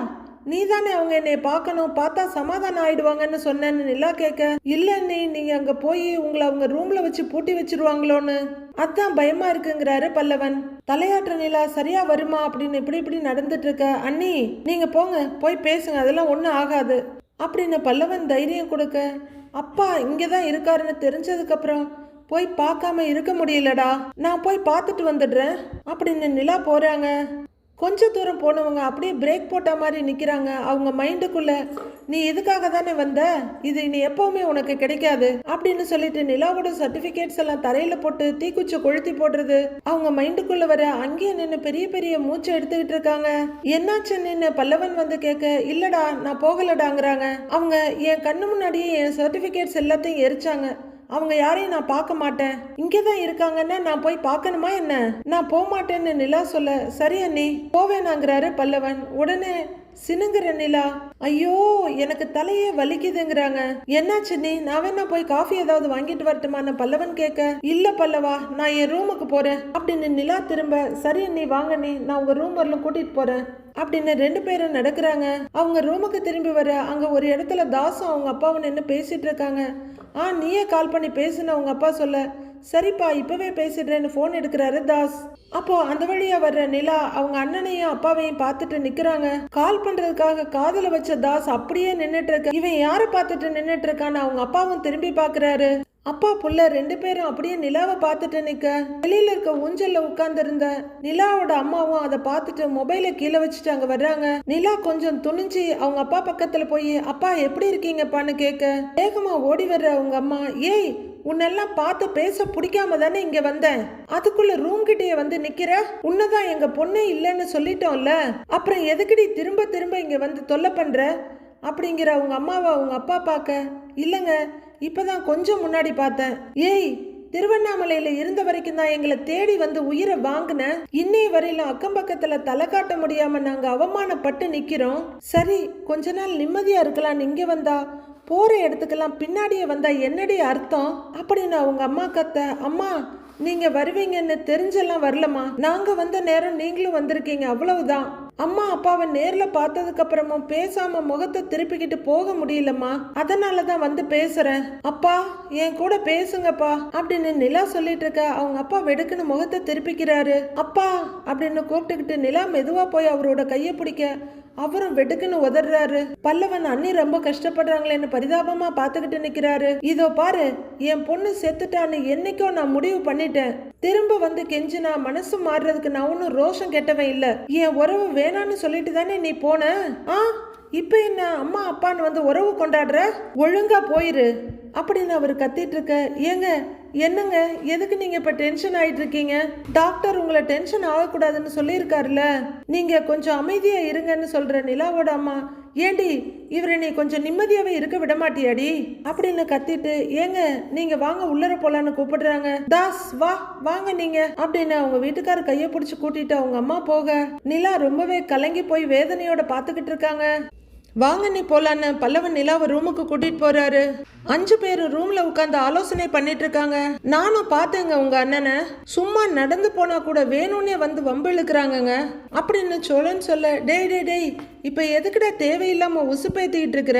நீ தானே அவங்க என்னை பார்க்கணும், பார்த்தா சமாதானம் ஆயிடுவாங்கன்னு சொன்னேன்னு நிலா கேட்க. இல்ல நீங்க அங்க போய் உங்களை அவங்க ரூம்ல வச்சு பூட்டி வச்சிருவாங்களோன்னு அதான் பயமா இருக்குங்கிறாரு பல்லவன். தலையாற்ற நிலா சரியா வருமா அப்படின்னு இப்படி நடந்துட்டு இருக்க. அண்ணி நீங்க போங்க போய் பேசுங்க, அதெல்லாம் ஒன்றும் ஆகாது அப்படின்னு பல்லவன் தைரியம் கொடுக்க. அப்பா இங்கதான் இருக்காருன்னு தெரிஞ்சதுக்கு அப்புறம் போய் பார்க்காம இருக்க முடியலடா, நான் போய் பார்த்துட்டு வந்துடுறேன் அப்படின்னு நிலா போறாங்க. கொஞ்ச தூரம் போனவங்க அப்படியே பிரேக் போட்ட மாதிரி நிக்கிறாங்க. அவங்க மைண்டுக்குள்ள நீ இதுக்காக தானே வந்த, இது இனி எப்பவுமே உனக்கு கிடைக்காது அப்படின்னு சொல்லிட்டு நிலாவோட சர்டிபிகேட்ஸ் எல்லாம் தரையில போட்டு தீக்குச்சி கொளுத்தி போடுறது அவங்க மைண்டுக்குள்ள வர. அங்கேயே நின்று பெரிய பெரிய மூச்சை எடுத்துக்கிட்டு இருக்காங்க. என்னாச்சுன்னு பல்லவன் வந்து கேட்க. இல்லடா நான் போகலடாங்கிறாங்க. அவங்க என் கண்ணு முன்னாடியே என் சர்டிபிகேட்ஸ் எல்லாத்தையும் எரிச்சாங்க. அவங்க யாரையும் நான் பார்க்க மாட்டேன், இங்கதான் இருக்காங்கன்னா நான் போய் பார்க்கணுமா என்ன? நான் போக மாட்டேன்னு நிலா சொல்ல. சரி அண்ணி போவேனாங்கிறாரு பல்லவன். உடனே சினுங்கிற நிலா ஐயோ எனக்கு தலையே வலிக்குதுங்கிறாங்க. என்னாச்சு நீ? நான் வேணா போய் காஃபி ஏதாவது வாங்கிட்டு வரட்டுமான்னு பல்லவன் கேட்க. இல்ல பல்லவா நான் என் ரூமுக்கு போறேன் அப்படின்னு நிலா திரும்ப. சரி அண்ணி வாங்க நீ, நான் உங்க ரூம் வரலும் கூட்டிட்டு போறேன் அப்படின்னு 2 பேரும் நடக்கிறாங்க. அவங்க ரூமுக்கு திரும்பி வர அங்க ஒரு இடத்துல தாசும் அவங்க அப்பாவும் நின்று பேசிட்டு இருக்காங்க. நீயே கால் பண்ணி பேசுன அவங்க அப்பா சொல்ல. சரிப்பா இப்பவே பேசிடுறேன்னு போன் எடுக்கிறாரு தாஸ். அப்போ அந்த வழியா வர்ற நிலா அவங்க அண்ணனையும் அப்பாவையும் பார்த்துட்டு நிக்கிறாங்க. கால் பண்றதுக்காக காதுல வச்ச தாஸ் அப்படியே நின்னுட்டு இருக்க. இவன் யாரை பார்த்துட்டு நின்னுட்டு இருக்கான்னு அவங்க அப்பாவும் திரும்பி பாக்குறாரு. அப்பா புள்ள 2 பேரும் அப்படியே நிலாவை பார்த்துட்டு நிக்க வெளியில இருக்க ஊஞ்சல்ல உட்கார்ந்து இருந்த நிலாவோட அம்மாவும் அதை பார்த்துட்டு மொபைலை கீழே வச்சுட்டு அங்க வர்றாங்க. நிலா கொஞ்சம் துணிஞ்சு அவங்க அப்பா பக்கத்துல போய் அப்பா எப்படி இருக்கீங்கப்பான்னு கேட்க வேகமா ஓடி வர்ற அவங்க அம்மா, ஏய் உன்னெல்லாம் பார்த்து பேச பிடிக்காம தானே இங்க வந்தேன், அதுக்குள்ள ரூம் கிட்டே வந்து நிக்கிற, உன்னதான் எங்க பொண்ணே இல்லைன்னு சொல்லிட்டோம்ல, அப்புறம் எதுக்கடி திரும்ப திரும்ப இங்க வந்து தொல்லை பண்ற அப்படிங்கிற அவங்க அம்மாவை அவங்க அப்பா பார்க்க, இல்லைங்க இப்பதான் கொஞ்சம் முன்னாடி பார்த்தேன், ஏய் திருவண்ணாமலையில இருந்த வரைக்கும் தான் எங்களை தேடி வந்து உயிரை வாங்கின, இன்னைய வரையிலும் அக்கம் பக்கத்துல தலை காட்ட முடியாம நாங்க அவமானப்பட்டு நிக்கிறோம், சரி கொஞ்ச நாள் நிம்மதியா இருக்கலாம், இங்க வந்தா போற இடத்துக்கெல்லாம் பின்னாடியே வந்தா என்னடி அர்த்தம் அப்படின்னு அவங்க அம்மா கத்த, அம்மா நீங்க வருவீங்கன்னு தெரிஞ்செல்லாம் வரலம்மா, நாங்க வந்த நேரம் நீங்களும் வந்திருக்கீங்க அவ்வளவுதான், அம்மா அப்பாவை நேர்ல பார்த்ததுக்கு அப்புறமும் பேசாம முகத்தை திருப்பிக்கிட்டு போக முடியலம்மா, அதனாலதான் வந்து பேசுறேன், அப்பா என் கூட பேசுங்கப்பா அப்படின்னு நிலா சொல்லிட்டு இருக்க அவங்க அப்பா வெடுக்குன்னு முகத்தை திருப்பிக்கிறாரு. அப்பா அப்படின்னு கூப்பிட்டுக்கிட்டு நிலா மெதுவா போய் அவரோட கையை பிடிக்க அவரும் வெடுக்குன்னு உதறாரு. பல்லவன் அண்ணி ரொம்ப கஷ்டப்படுறாங்களேன்னு பரிதாபமா பாத்துக்கிட்டு நிக்கிறாரு. இதோ பாரு என் பொண்ணு செத்துட்டான்னு என்னைக்கோ நான் முடிவு பண்ணிட்டேன், திரும்ப வந்து கெஞ்சினா மனசு மாறுறதுக்கு நான் ஒன்னும் ரோஷம் கெட்டவன் இல்ல, என் உறவு வேணான்னு சொல்லிட்டு தானே நீ போன, இப்ப என்ன அம்மா அப்பான்னு வந்து உறவு கொண்டாடுற, ஒழுங்கா போயிரு அப்படின்னு அவர் கத்திட்டு இருக்க, ஏங்க என்னங்க எதுக்கு நீங்க இப்ப டென்ஷன் ஆயிட்டு இருக்கீங்க, டாக்டர் உங்களை டென்ஷன் ஆகக்கூடாதுன்னு சொல்லியிருக்காருல, நீங்க கொஞ்சம் அமைதியா இருங்கன்னு சொல்ற நிலாவோட அம்மா, ஏண்டி இவரை நீ கொஞ்சம் நிம்மதியாவே இருக்க விட மாட்டியாடி அப்படின்னு கத்திட்டு, ஏங்க நீங்க வாங்க உள்ளர போலான்னு கூப்பிடுறாங்க. தாஸ் வா வாங்க நீங்க அப்படின்னு அவங்க வீட்டுக்கார கையை பிடிச்சு கூட்டிட்டு அவங்க அம்மா போக நிலா ரொம்பவே கலங்கி போய் வேதனையோட பாத்துக்கிட்டு இருக்காங்க. வாங்க நீ போலான்னு பல்லவன் நிலாவை ரூமுக்கு கூட்டிட்டு போறாரு. 5 பேரும் ரூம்ல உட்காந்து ஆலோசனை பண்ணிட்டு இருக்காங்க. நானும் பார்த்தேங்க உங்க அண்ணனை, சும்மா நடந்து போனா கூட வேணும்னே வந்து வம்பு இழுக்கிறாங்கங்க அப்படின்னு சோழன் சொல்ல, டேய் டேய் டேய் இப்ப எதுக்குடா தேவையில்லாம உசுப்பேத்திக்கிட்டு இருக்கிற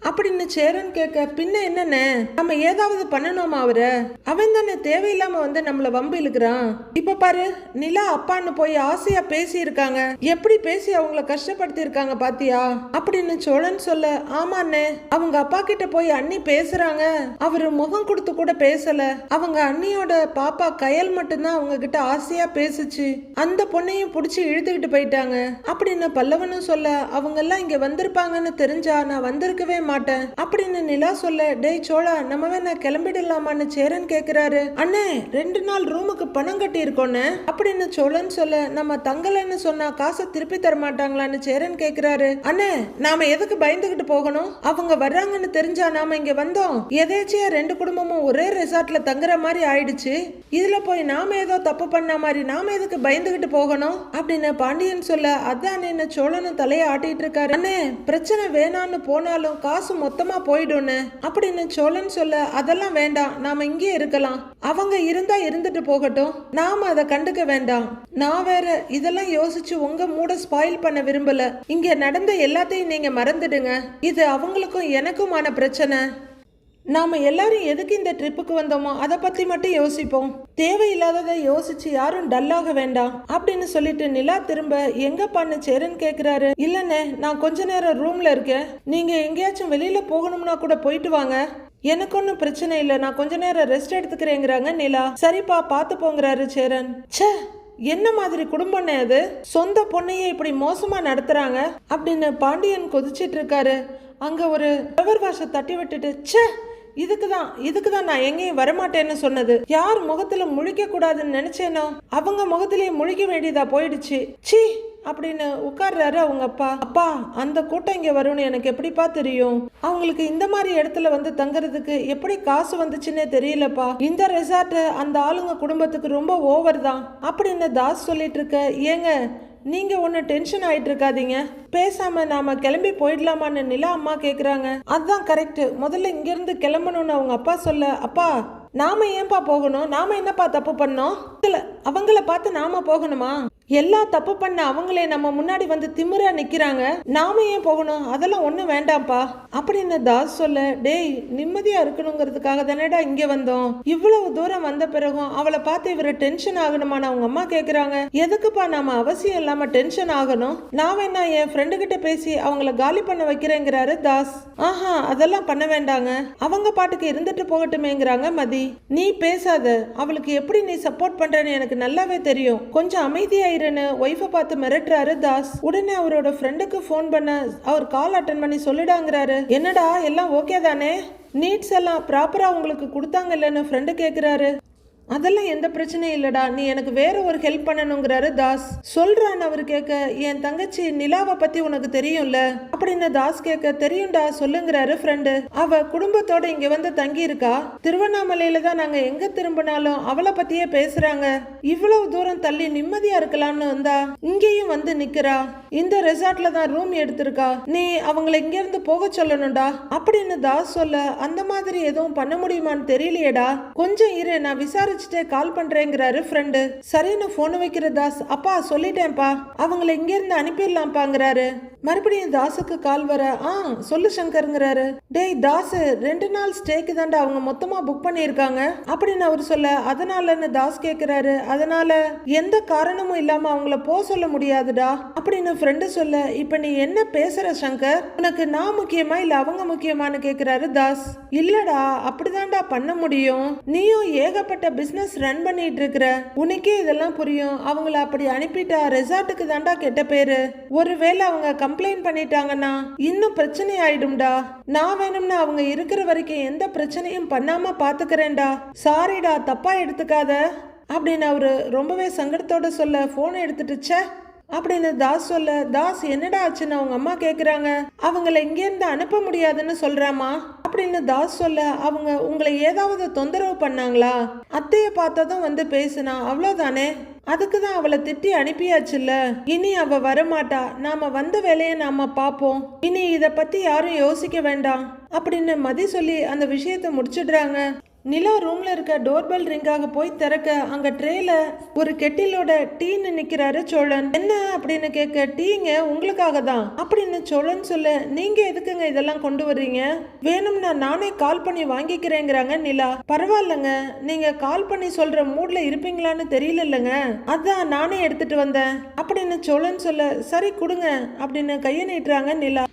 அப்படின்னு சேரன் கேட்க, பின்ன என்னன்னு நம்ம ஏதாவது பண்ணணுமா அவரை, அவன் தானே தேவையில்லாம வந்து நம்மள வம்பு இழுக்கிறான், இப்ப பாரு நிலா அப்பான்னு போய் ஆசையா பேசி இருக்காங்க, எப்படி பேசி அவங்கள கஷ்டப்படுத்தி இருக்காங்க பாத்தியா அப்படின்னு சோழன் சொல்ல, ஆமாண்ணே அவங்க அப்பா கிட்ட போய் அண்ணி பேசுறாங்க, அவரு முகம் கொடுத்து கூட பேசல, அவங்க அண்ணியோட பாப்பா கயல் மட்டும்தான் அவங்க கிட்ட ஆசையா பேசுச்சு, அந்த பொண்ணையும் புடிச்சு இழுத்துக்கிட்டு போயிட்டாங்க அப்படின்னு பல்லவனும் சொல்ல, அவங்க எல்லாம் இங்க வந்திருப்பாங்கன்னு தெரிஞ்சா நான் வந்திருக்கவே மாட்டேன் அப்படின்னு நிலா சொல்ல, டேய் சோழா நம்ம வேணா கிளம்பிடலாமான்னு சேரன் கேக்குறாரு. அண்ணே 2 நாள் ரூமுக்கு பணம் கட்டி இருக்கோன்னு அப்படின்னு சோழன் சொல்ல, நம்ம தங்கலன்னு சொன்னா காசை திருப்பி தர மாட்டாங்களான்னு சேரன் கேக்குறாரு. அண்ணே நாம எதுக்கு பயந்துகிட்டு போகணும், அவங்க வர்றாங்கன்னு தெரிஞ்சா நாம இங்க வந்தோம், எதேச்சியா 2 குடும்பமும் ஒரே ரெசார்ட்ல தங்குற மாதிரி ஆயிடுச்சு, இதுல போய் நாம ஏதோ தப்பு பண்ண மாதிரி நாம எதுக்கு பயந்துகிட்டு போகணும் அப்படின்னு பாண்டியன் சொல்ல, அதான் என்ன சோழனும் தலையை ஆட்டிட்டு இருக்காரு. அண்ணே பிரச்சனை வேணான்னு போனாலும் காசு மொத்தமா போயிடும்னு அப்படின்னு சோழன் சொல்ல, அதெல்லாம் வேண்டாம் நாம இங்கே இருக்கலாம், அவங்க இருந்தா இருந்துட்டு போகட்டும், நாம அதை கண்டுக்க வேண்டாம், நான் வேற இதெல்லாம் யோசிச்சு உங்க மூட ஸ்பாயில் பண்ண விரும்பல, இங்க நடந்த எல்லாத்தையும் நீங்க மறந்துடுங்க, இது அவங்களுக்கும் எனக்குமான பிரச்சனை, நாம எல்லாரும் எதுக்கு இந்த ட்ரிப்புக்கு வந்தோமோ அதை பத்தி மட்டும் யோசிப்போம், தேவையில்லாததை யோசிச்சு யாரும் டல்லாக வேண்டாம் அப்படின்னு சொல்லிட்டு நிலா திரும்ப எங்கப்பான்னு சேரன் கேக்குறாரு. இல்லண்ணே நான் கொஞ்ச நேரம் ரூம்ல இருக்கேன், நீங்க எங்கேயாச்சும் வெளியில போகணும்னா கூட போயிட்டு வாங்க, எனக்கு ஒன்றும் பிரச்சனை இல்லை, நான் கொஞ்ச நேரம் ரெஸ்ட் எடுத்துக்கிறேங்கிறாங்க நிலா. சரிப்பா பார்த்து போங்கிறாரு சேரன். ச்சே என்ன மாதிரி குடும்பம்னே அது, சொந்த பொண்ணையே இப்படி மோசமா நடத்துறாங்க அப்படின்னு பாண்டியன் கொதிச்சிட்டு இருக்காரு. அங்க ஒரு ஃப்ளவர் வாஷை தட்டி விட்டுட்டு, ச்சே இதுக்குதான் நான் எங்கேயும் வரமாட்டேன்னு சொன்னது, யார் முகத்துல முழிக்க கூடாதுன்னு நினைச்சேனோ அவங்க முகத்திலேயே முழிக்க வேண்டியதா போயிடுச்சு, சீ அப்படின்னு உட்கார்றாரு அவங்க அப்பா. அப்பா அந்த கூட்டம் இங்க வரும்னு எனக்கு எப்படிப்பா தெரியும், அவங்களுக்கு இந்த மாதிரி இடத்துல வந்து தங்குறதுக்கு எப்படி காசு வந்துச்சுன்னே தெரியலப்பா, இந்த ரெசார்ட் அந்த ஆளுங்க குடும்பத்துக்கு ரொம்ப ஓவர் தான் அப்படின்னு தாஸ் சொல்லிட்டு இருக்க, ஏங்க நீங்க ஒண்ணு டென்ஷன் ஆயிட்டு இருக்காதீங்க, பேசாம நாம கிளம்பி போயிடலாமான்னு நிலா அம்மா கேக்குறாங்க. அதுதான் கரெக்ட், முதல்ல இங்க இருந்து கிளம்பணும்னு அவங்க அப்பா சொல்ல, அப்பா நாம ஏன்பா போகணும், நாம என்னப்பா தப்பு பண்ணோம், அவங்கள பார்த்து நாம போகணுமா, எல்லா தப்பு பண்ண அவங்களே நம்ம முன்னாடி வந்து திமிரா நிக்கிறாங்க, நாம ஏன் போகணும்? அதெல்லாம் ஒண்ணும் வேண்டாம்ப்பா அப்படின்னு தாஸ் சொல்ல, டேய் நிம்மதியா இருக்கணுங்கிறதுக்காக தானேடா இங்க வந்தோம். இவ்வளவு தூரம் வந்த பிறகும் அவளை பார்த்து இவரை டென்ஷன் ஆகணுமான்னு அவங்க அம்மா கேக்குறாங்க. எதுக்குப்பா நாம அவசியம் இல்லாம டென்ஷன் ஆகணும்? நான் வேணா என் ஃப்ரெண்டு கிட்ட பேசி அவங்கள காலி பண்ண வைக்கிறேங்கிறாரு தாஸ். ஆஹா அதெல்லாம் பண்ண வேண்டாங்க, அவங்க பாட்டுக்கு இருந்துட்டு போகட்டுமேங்கிறாங்க மதி. நீ பேசாத, அவளுக்கு எப்படி நீ சப்போர்ட் பண்றேன்னு எனக்கு நல்லாவே தெரியும், கொஞ்சம் அமைதியாயிருன்னு ஒய்ஃபை பார்த்து மிரட்டுறாரு தாஸ். உடனே அவரோட ஃப்ரெண்டுக்கு ஃபோன் பண்ண அவர் கால் அட்டன் பண்ணி சொல்லிடாங்கிறாரு. என்னடா எல்லாம் ஓகே தானே, நீட்ஸ் எல்லாம் ப்ராப்பரா உங்களுக்கு கொடுத்தாங்க இல்லைன்னு ஃப்ரெண்டு கேட்குறாரு. அதெல்லாம் எந்த பிரச்சனையும் இல்லடா, நீ எனக்கு வேற ஒரு ஹெல்ப் பண்ணணுங்கிறாரு தாஸ். சொல்றான்னு அவர் கேட்க, என் தங்கச்சி நிலாவை பத்தி உனக்கு தெரியும்ல அப்படின்னு தாஸ் கேட்க, தெரியும்டா சொல்லுங்கிறாரு ஃப்ரெண்டு. அவ குடும்பத்தோட இங்க வந்து தங்கி இருக்கா, திருவண்ணாமலையில தான் நாங்க எங்க திரும்பினாலும் அவளை பத்தியே பேசுறாங்க. இவ்வளவு தூரம் தள்ளி நிம்மதியா இருக்கலாம்னு வந்தா இங்கேயும் வந்து நிக்கிறா. இந்த ரெசார்ட்ல தான் ரூம் எடுத்திருக்கா, நீ அவங்களை இங்க இருந்து போக சொல்லணும்டா அப்படின்னு தாஸ் சொல்ல, அந்த மாதிரி எதுவும் பண்ண முடியுமான்னு தெரியலையேடா, கொஞ்சம் இரு நான் விசாரிச்சு கால் பண்றேங்கிறாரு ஃப்ரெண்டு. சரின்னு போன் வைக்கிற தாஸ், அப்பா சொல்லிட்டேன்ப்பா, அவங்களை இங்க இருந்து அனுப்பிடலாம்ப்பாங்கிறாரு. மறுபடியும் தாஸுக்கு கால் வர, சொல்லு சங்கர்ங்கிறாரு. டேய் தாஸ் 2 நாள் ஸ்டேக்கு தாண்டா அவங்க மொத்தமா புக் பண்ணியிருக்காங்க அப்படின்னு அவர் சொல்ல, அதனாலன்னு தாஸ் கேட்கிறாரு. அதனால எந்த காரணமும் இல்லாம அவங்கள போக சொல்ல முடியாதுடா அப்படின்னு ஃப்ரெண்டு சொல்ல, இப்ப நீ என்ன பேசுற சங்கர், உனக்கு நான் முக்கியமா இல்ல அவங்க முக்கியமானு கேட்கிறாரு தாஸ். இல்லடா அப்படிதான்டா பண்ண முடியும், நீயும் ஏகப்பட்ட பிசினஸ் ரன் பண்ணிட்டு இருக்கிற, உனக்கே இதெல்லாம் புரியும். அவங்கள அப்படி அனுப்பிட்டா ரெசார்ட்டுக்கு தாண்டா கெட்ட பேரு, ஒருவேளை அவங்க கம்ப்ளைண்ட் பண்ணிட்டாங்கன்னா இன்னும் பிரச்சனை ஆயிடும்டா. நான் வேணும்னா அவங்க இருக்கிற வரைக்கும் எந்த பிரச்சனையும் பண்ணாம பாத்துக்கிறேன்டா, சாரிடா தப்பா எடுத்துக்காத அப்படின்னு அவரு ரொம்பவே சங்கடத்தோட சொல்ல, போனை எடுத்துட்டுச்சே அப்படின்னு தாஸ் சொல்ல, தாஸ் என்னடா ஆச்சுன்னு அவங்க அம்மா கேக்குறாங்க. அவங்கள இங்கேருந்து அனுப்ப முடியாதுன்னு சொல்றாமா அப்படின்னு தாஸ் சொல்ல, அவங்க உங்களை ஏதாவது தொந்தரவு பண்ணாங்களா, அத்தைய பார்த்ததும் வந்து பேசுனா அவ்வளவுதானே, அதுக்குதான் அவளை திட்டி அனுப்பியாச்சுல்ல, இனி அவ வரமாட்டா, நாம வந்த வேலையை நாம பாப்போம், இனி இத பத்தி யாரும் யோசிக்க வேண்டாம் அப்படின்னு மதி சொல்லி அந்த விஷயத்தை முடிச்சிடுறாங்க. நிலா ரூம்ல இருக்க டோர்பெல் ரிங்காக போய் திறக்க, அங்க ட்ரேல ஒரு கெட்டிலோட டீன்னு நிக்கிறாரு சோழன். என்ன அப்படின்னு கேட்க, டீங்க உங்களுக்காக தான் அப்படின்னு சோழன் சொல்ல, நீங்க எதுக்குங்க இதெல்லாம் கொண்டு வர்றீங்க, வேணும்னா நானே கால் பண்ணி வாங்கிக்கிறேங்கிறாங்க நிலா. பரவாயில்லங்க, நீங்க கால் பண்ணி சொல்ற மூட்ல இருப்பீங்களான்னு தெரியல இல்லைங்க, அதான் நானே எடுத்துட்டு வந்தேன் அப்படின்னு சோழன் சொல்ல, சரி கொடுங்க அப்படின்னு கையை நீட்டுறாங்க நிலா.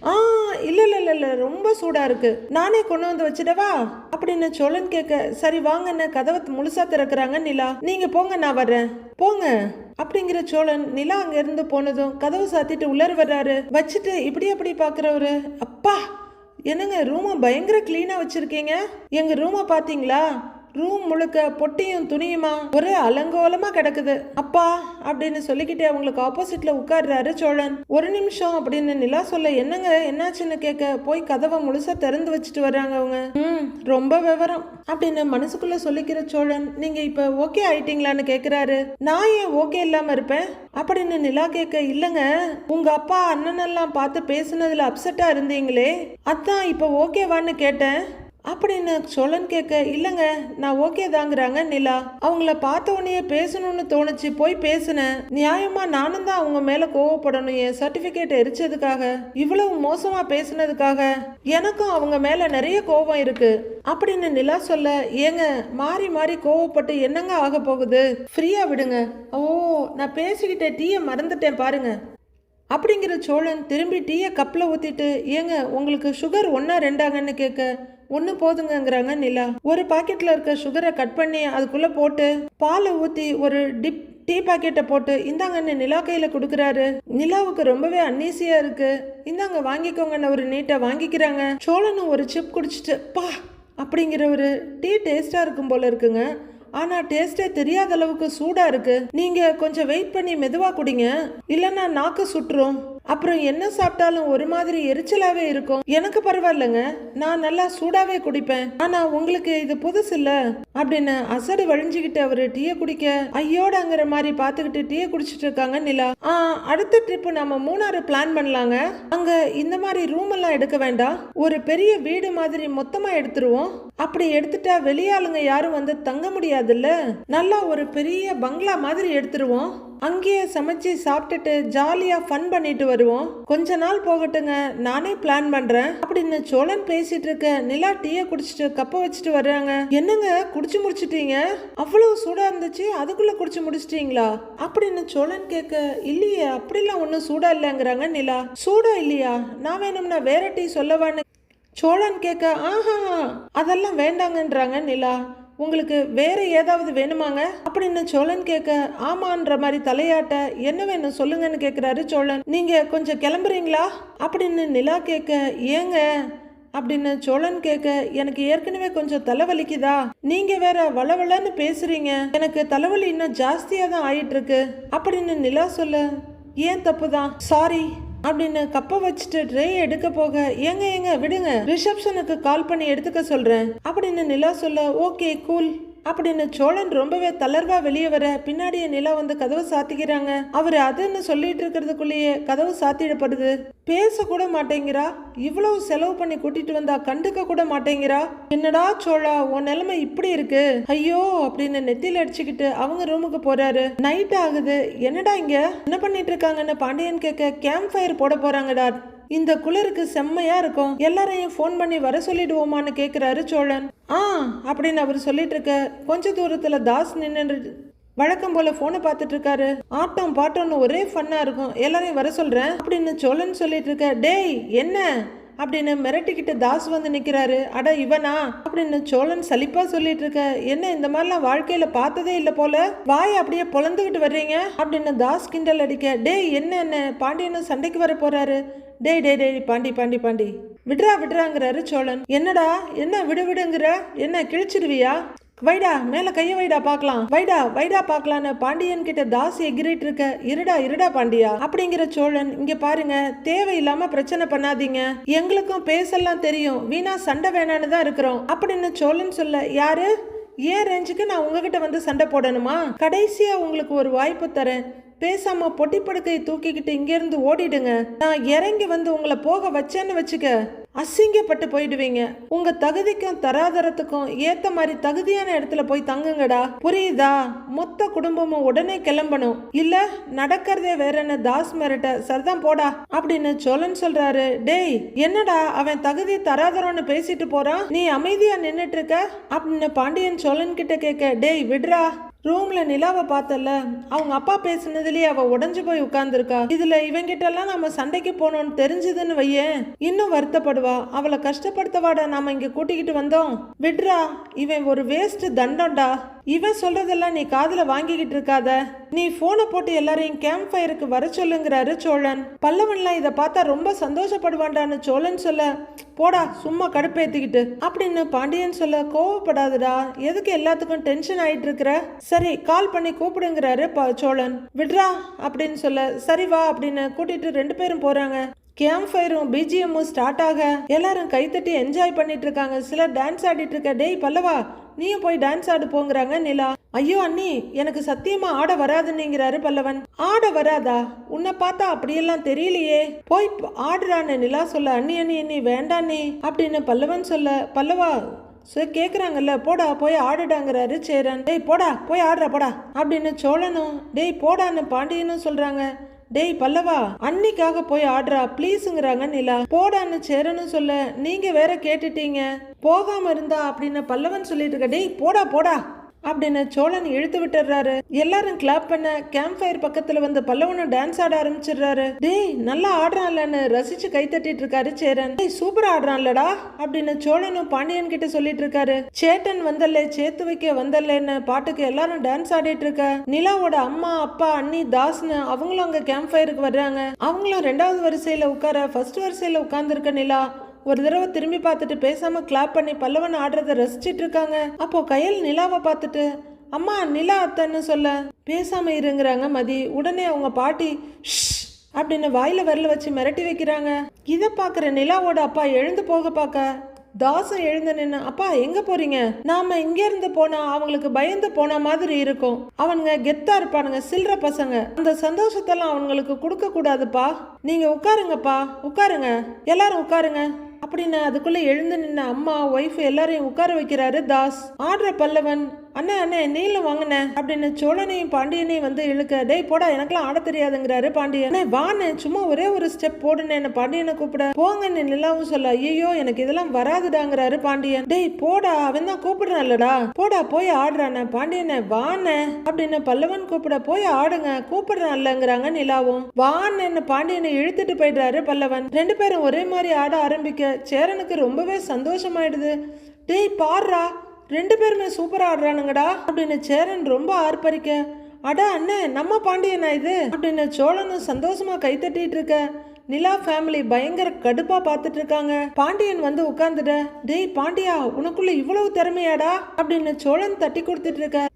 இல்ல இல்ல இல்ல இல்ல ரொம்ப சூடா இருக்கு, நானே கொண்டு வந்து வச்சிடவா அப்படின்னு சோழன் கேட்க, சரி வாங்கன்னு கதவை முழுசா திறக்கிறாங்க நிலா. நீங்க போங்க நான் வர்றேன் போங்க அப்படிங்கிற சோழன் நிலா அங்க இருந்து போனதும் கதவு சாத்திட்டு உள்ளர வர்றாரு. வச்சுட்டு இப்படி அப்படி பாக்குறவரு, அப்பா என்னங்க ரூமை பயங்கர கிளீனா வச்சிருக்கீங்க, எங்க ரூமை பாத்தீங்களா, ரூம் முழுக்க பொட்டியும் துணியுமா ஒரே அலங்கோலமா கிடக்குது அப்பா அப்படின்னு சொல்லிக்கிட்டே அவங்களுக்கு ஆப்போசிட்ல உட்கார்றாரு சோழன். ஒரு நிமிஷம் அப்படின்னு நிலா சொல்ல, என்னங்க என்னாச்சுன்னு கேட்க, போய் கதவை முழுசா திறந்து வச்சுட்டு வர்றாங்க அவங்க. ரொம்ப விவரம் அப்படின்னு மனசுக்குள்ள சொல்லிக்கிற சோழன், நீங்க இப்ப ஓகே ஆயிட்டீங்களான்னு கேக்குறாரு. நான் ஏன் ஓகே இல்லாம இருப்பேன் அப்படின்னு நிலா கேட்க, இல்லங்க உங்க அப்பா அண்ணனெல்லாம் பார்த்து பேசுனதுல அப்செட்டா இருந்தீங்களே, அதான் இப்ப ஓகேவான்னு கேட்டேன் அப்படின்னு சோழன் கேட்க, இல்லங்க நான் ஓகே தாங்கிறாங்க நிலா. அவங்கள பார்த்த உடனே பேசணும்னு தோணுச்சு, போய் பேசுனேன், நியாயமா நானும் தான் அவங்க மேல கோவப்படணும், என் சர்டிபிகேட் எரிச்சதுக்காக, இவ்வளவு மோசமா பேசுனதுக்காக எனக்கும் அவங்க மேல நிறைய கோபம் இருக்கு அப்படின்னு நிலா சொல்ல, ஏங்க மாறி மாறி கோவப்பட்டு என்னங்க ஆக போகுது, ஃப்ரீயா விடுங்க. ஓ நான் பேசிக்கிட்டே டீயை மறந்துட்டேன் பாருங்க அப்படிங்கிற சோழன் திரும்பி டீயை கப்பில் ஊற்றிட்டு, ஏங்க உங்களுக்கு சுகர் 1 2 கேட்க, 1 போதுங்கிறாங்க நிலா. ஒரு பாக்கெட்டில் இருக்க சுகரை கட் பண்ணி அதுக்குள்ளே போட்டு பாலை ஊற்றி ஒரு டிப் டீ பாக்கெட்டை போட்டு இந்தாங்கன்னு நிலா கையில் கொடுக்குறாரு. நிலாவுக்கு ரொம்பவே அன்னீசியாக இருக்கு. இந்தாங்க வாங்கிக்கோங்கன்னு ஒரு நீட்டை வாங்கிக்கிறாங்க. சோழனும் ஒரு சிப் குடிச்சிட்டு, பா அப்படிங்கிற ஒரு டீ டேஸ்டாக இருக்கும் போல இருக்குங்க, ஆனா டேஸ்டே தெரியாத அளவுக்கு சூடா இருக்கு, நீங்க கொஞ்சம் வெயிட் பண்ணி மெதுவா குடிங்க, இல்லைன்னா நாக்கு சுட்டுரும், அப்புறம் என்ன சாப்பிட்டாலும் ஒரு மாதிரி எரிச்சலாவே இருக்கும். எனக்கு பரவாயில்லைங்க, நான் நல்லா சூடாவே குடிப்பேன், ஆனா உங்களுக்கு இது புதுசு இல்ல அப்படின்னு அசடு வழிஞ்சுக்கிட்டு அவரு டீயை குடிக்க ஐயோடாங்கிற மாதிரி பாத்துக்கிட்டு டீயை குடிச்சிட்டு இருக்காங்க நிலா. அடுத்த ட்ரிப் நம்ம மூணாறு பிளான் பண்ணலாங்க, அங்க இந்த மாதிரி ரூம் எல்லாம் எடுக்க வேண்டாம், ஒரு பெரிய வீடு மாதிரி மொத்தமா எடுத்துருவோம், அப்படி எடுத்துட்டா வெளியாளுங்க யாரும் வந்து தங்க முடியாதுல்ல, நல்லா ஒரு பெரிய பங்களா மாதிரி எடுத்துருவோம் அங்கேயே சமைச்சு சாப்பிட்டுட்டு ஜாலியா ஃபன் பண்ணிட்டு வருவோம். கொஞ்ச நாள் போகட்டுங்க, நானே பிளான் பண்றேன் அப்படின்னு சோழன் பேசிட்டு இருக்க நிலா டீயை குடிச்சிட்டு கப்ப வச்சுட்டு வர்றாங்க. என்னங்க குடிச்சு முடிச்சிட்டீங்க? அவ்வளவு சூடா இருந்துச்சு, அதுக்குள்ள குடிச்சு முடிச்சிட்டீங்களா அப்படின்னு சோழன் கேட்க, இல்லையே அப்படிலாம் ஒன்னும் சூடா இல்லைங்கிறாங்க நிலா. சூடா இல்லையா? நான் வேணும்னா வேற டீ சொல்லவான்னு சோழன் கேட்க, ஆஹா அதெல்லாம் வேண்டாங்கன்றாங்க நிலா. உங்களுக்கு வேற ஏதாவது வேணுமாங்க அப்படின்னு சோழன் கேட்க, ஆமான்ற மாதிரி தலையாட்ட, என்ன வேணும் சொல்லுங்கன்னு கேட்கிறாரு சோழன். நீங்க கொஞ்சம் கிளம்புறீங்களா அப்படின்னு நிலா கேட்க, ஏங்க அப்படின்னு சோழன் கேட்க, எனக்கு ஏற்கனவே கொஞ்சம் தலைவலிக்குதா, நீங்க வேற வளவளன்னு பேசுறீங்க, எனக்கு தலைவலி இன்னும் ஜாஸ்தியா தான் ஆயிட்டு இருக்கு அப்படின்னு நிலா சொல்ல, ஏன் தப்புதான், சாரி அப்படின்னு கப்ப வச்சுட்டு ட்ரே எடுக்க போக, ஏங்க விடுங்க, ரிசப்ஷனுக்கு கால் பண்ணி எடுத்துக்க சொல்றேன் அப்படின்னு நிலா சொல்ல, ஓகே கூல் அப்படின்னு சோழன் ரொம்பவே தளர்வா வெளியே வர பின்னாடியே நிலா வந்து கதவு சாத்திக்கிறாங்க. அவரு அதுன்னு சொல்லிட்டு இருக்கிறதுக்குள்ளேயே கதவு சாத்திடப்படுது. பேச கூட மாட்டேங்கிறா, இவ்வளவு செலவு பண்ணி கூட்டிட்டு வந்தா கண்டுக்க கூட மாட்டேங்கிறா. என்னடா சோழா உன் நிலைமை இப்படி இருக்கு, ஐயோ அப்படின்னு நெத்தியில அடிச்சுக்கிட்டு அவங்க ரூமுக்கு போறாரு. நைட் ஆகுது. என்னடா இங்க என்ன பண்ணிட்டு இருக்காங்கன்னு பாண்டியன் கேட்க, கேம்ப் ஃபயர் போட போறாங்கடா, இந்த குளிருக்கு செம்மையா இருக்கும், எல்லாரையும் போன் பண்ணி வர சொல்லிடுவோமான்னு கேக்குறாரு சோழன். அப்படின்னு அவர் சொல்லிட்டு இருக்க கொஞ்ச தூரத்துல தாஸ் நின்று வழக்கம் போல போனை பார்த்துட்டு இருக்காரு. ஆட்டம் பாட்டம்னு ஒரே ஃபன்னா இருக்கும், எல்லாரையும் வர சொல்றேன் அப்படின்னு சோழன் சொல்லிட்டு இருக்க. டேய் என்ன அப்படின்னு மிரட்டிக்கிட்டு தாஸ் வந்து நிக்கிறாரு. அட இவனா அப்படின்னு சோழன் சலிப்பா சொல்லிட்டு இருக்க. என்ன இந்த மாதிரிலாம் வாழ்க்கையில பார்த்ததே இல்ல போல, வாய் அப்படியே பொழந்துகிட்டு வர்றீங்க அப்படின்னு தாஸ் கிண்டல் அடிக்க. டேய் என்ன பாண்டியனும் சண்டைக்கு வர போறாரு. டேய் டேய் டேய் பாண்டி பாண்டி பாண்டி விடுறாங்கிறாரு சோழன். என்னடா என்ன விடுங்கிற, என்ன கிழிச்சிடுவியா, வைடா மேல கைய வைடா பாக்கலாம், வைடா பாக்கலான்னு பாண்டியன் கிட்ட தாஸ் எகிரிட்டு இருக்க. இருடா பாண்டியா அப்படிங்கிற சோழன், இங்க பாருங்க தேவையில்லாம பிரச்சனை பண்ணாதீங்க, எங்களுக்கும் பேசலாம் தெரியும், வீணா சண்டை வேணான்னு தான் இருக்கிறோம் அப்படின்னு சோழன் சொல்ல. யாரு ஏன் ரேஞ்சுக்கு நான் உங்ககிட்ட வந்து சண்டை போடணுமா, கடைசியா உங்களுக்கு ஒரு வாய்ப்பு தரேன், பேசாம பொட்டி படுக்கையை தூக்கிக்கிட்டு இங்க இருந்து ஓடிடுங்க, நான் இறங்கி வந்து உங்களை போக வச்சேன்னு வச்சுக்க அசிங்கப்பட்டு போயிடுவீங்க, உங்க தகுதிக்கும் தராதரத்துக்கும் ஏத்த மாதிரி தகுதியான இடத்துல போய் தங்குங்கடா, புரியுதா, மொத்த குடும்பமும் உடனே கிளம்பணும், இல்ல நடக்கிறதே வேறன்னு தாஸ் மிரட்ட. சரிதான் போடா அப்படின்னு சோழன் சொல்றாரு. டேய் என்னடா அவன் தகுதி தராதரம்னு பேசிட்டு போறான், நீ அமைதியா நின்னுட்டு இருக்க அப்படின்னு பாண்டியன் சோழன் கிட்ட கேட்க. டேய் விடுறா, ரூம்ல நிலாவை பார்த்தல, அவங்க அப்பா பேசுனதுலயே அவ உடஞ்சு போய் உட்கார்ந்துருக்கா, இதுல இவங்கிட்ட எல்லாம் நம்ம சண்டைக்கு போனோம்னு தெரிஞ்சதுன்னு வையேன் இன்னும் வருத்தப்படுவா, அவளை கஷ்டப்படுத்தவாடா நாம இங்க கூட்டிக்கிட்டு வந்தோம், விட்ரா, இவன் ஒரு வேஸ்ட் தண்டம்டா, இவன் சொல்றதெல்லாம் நீ காதுல வாங்கிக்கிட்டு இருக்காத, நீ போனை போட்டு எல்லாரையும் கேம்ப் ஃபயருக்கு வர சொல்லுங்கிறாரு சோழன். பல்லவன்லாம் இதை பார்த்தா ரொம்ப சந்தோஷப்படுவான்டான்னு சோழன் சொல்ல. போடா சும்மா கடுப்பேத்திக்கிட்டு அப்படின்னு பாண்டியன் சொல்ல. கோவப்படாதுடா, எதுக்கு எல்லாத்துக்கும் டென்ஷன் ஆயிட்டு இருக்கிற, சரி கால் பண்ணி கூப்பிடுங்கிறாரு சோழன். விட்ரா அப்படின்னு சொல்ல. சரி வா அப்படின்னு கூட்டிட்டு 2 பேரும் போறாங்க. கேம்ப் ஃபயரும் பிஜிஎம்மும் ஸ்டார்ட் ஆக எல்லாரும் கைத்தட்டி என்ஜாய் பண்ணிட்டு இருக்காங்க. சிலர் டான்ஸ் ஆடிட்டு இருக்க. டேய் பல்லவா நீயும் போய் டான்ஸ் ஆடு போங்கிறாங்க நிலா. ஐயோ அண்ணி எனக்கு சத்தியமா ஆட வராதுன்னுங்கிறாரு பல்லவன். ஆட வராதா, உன்னை பார்த்தா அப்படியெல்லாம் தெரியலையே, போய் ஆடுறான்னு நிலா சொல்ல. அண்ணி வேண்டாண்ணி அப்படின்னு பல்லவன் சொல்ல. பல்லவா கேக்குறாங்கல்ல, போடா போய் ஆடுடாங்கிறாரு சேரன். டேய் போடா போய் ஆடுறா போடா அப்படின்னு சோழனும் டேய் போடான்னு பாண்டியனும் சொல்றாங்க. டேய் பல்லவா அன்னிக்காக போய் ஆடுறா ப்ளீஸுங்கிறாங்க நிலா. போடான்னு சேரனும் சொல்ல. நீங்க வேற கேட்டுட்டீங்க போகாம இருந்தா அப்படின்னு பல்லவன் சொல்லிட்டு இருக்க. டேய் போடா அப்படின்னு சோழன் இழுத்து விட்டுறாரு. எல்லாரும் கிளாப் பண்ண கேம்ப் ஃபயர் பக்கத்துல வந்து பல்லவனும் டான்ஸ் ஆட ஆரம்பிச்சிடுறாரு. டேய் நல்லா ஆடுறான்லன்னு ரசிச்சு கை தட்டிட்டு இருக்காரு சேரன். டேய் சூப்பரா ஆடுறான்லடா அப்படின்னு சோழனும் பாண்டியன் கிட்ட சொல்லிட்டு இருக்காரு. சேட்டன் வந்தல்ல சேர்த்து வைக்க வந்தல்லன்னு பாட்டுக்கு எல்லாரும் டான்ஸ் ஆடிட்டு இருக்க. நிலாவோட அம்மா அப்பா அண்ணி தாஸ்னு அவங்களும் அங்க கேம்ப் ஃபயருக்கு வர்றாங்க. அவங்களும் 2வது வரிசையில உட்கார ஃபர்ஸ்ட் வரிசையில உட்கார்ந்து இருக்க நிலா ஒரு தடவை திரும்பி பார்த்துட்டு பேசாம கிளாப் பண்ணி பல்லவன் ஆடுறத ரசிச்சிட்டு இருக்காங்க. அப்போ கயல் நிலாவை பார்த்துட்டு அம்மா நிலா அத்தன்னு சொல்ல பேசாம இருங்கிறாங்க மதி. உடனே அவங்க பாட்டி அப்படின்னு வாயில வரல வச்சு மிரட்டி வைக்கிறாங்க. இதை பாக்குற நிலாவோட அப்பா எழுந்து போக பார்க்க தாசம் எழுந்து நின்று, அப்பா எங்க போறீங்க, நாம இங்க இருந்து போனா அவங்களுக்கு பயந்து போன மாதிரி இருக்கும், அவனுங்க கெத்தா இருப்பானுங்க சில்ற பசங்க, அந்த சந்தோஷத்தெல்லாம் அவங்களுக்கு கொடுக்க கூடாதுப்பா, நீங்க உட்காருங்கப்பா உட்காருங்க எல்லாரும் உட்காருங்க அப்படின்னு அதுக்குள்ள எழுந்து நின்ன அம்மா ஒய்ஃப் எல்லாரையும் உட்கார வைக்கிறாரு தாஸ். ஆடுற பல்லவன் அண்ணே அண்ணே நீல வாங்கினே அப்படின்னு சோழனையும் பாண்டியனையும் வந்து இழுக்க, டேய் போடா எனக்கெல்லாம் ஆட தெரியாதுங்கிறாரு பாண்டியன். வானே சும்மா ஒரே ஒரு ஸ்டெப் போடுன்னு என்ன பாண்டியனை கூப்பிட, போங்கன்னு நிலாவும் சொல்ல, ஐயோ எனக்கு இதெல்லாம் வராதுடாங்கிறாரு பாண்டியன். டேய் போடா அவன் தான் கூப்பிடுறான்லடா, போடா போய் ஆடுறானே. பாண்டியனை வானே அப்படின்னு பல்லவன் கூப்பிட, போய் ஆடுங்க கூப்பிடுறான்லங்கிறாங்க நிலாவும். வான்னு பாண்டியனை இழுத்துட்டு போயிடுறாரு பல்லவன். ரெண்டு பேரும் ஒரே மாதிரி ஆட ஆரம்பிக்க சேரனுக்கு ரொம்பவே சந்தோஷமாயிடுது. டேய் பாடுறா ரெண்டு பேருமே சூப்பரா ஆடுறானுங்கடா அப்படின்னு சேரன் ரொம்ப ஆர்ப்பரிக்க, அடா அண்ணே நம்ம பாண்டியனா இது அப்படின்னு சோழனும் சந்தோஷமா கைத்தட்டிட்டு இருக்க. நிலா ஃபேமிலி பயங்கர கடுப்பா பார்த்துட்டு இருக்காங்க. பாண்டியன் வந்து உட்கார்ந்துட, டேய் பாண்டியா உனக்குள்ள இவ்வளவு திறமையாடா அப்படின்னு சோழன் தட்டி கொடுத்துட்டு இருக்க.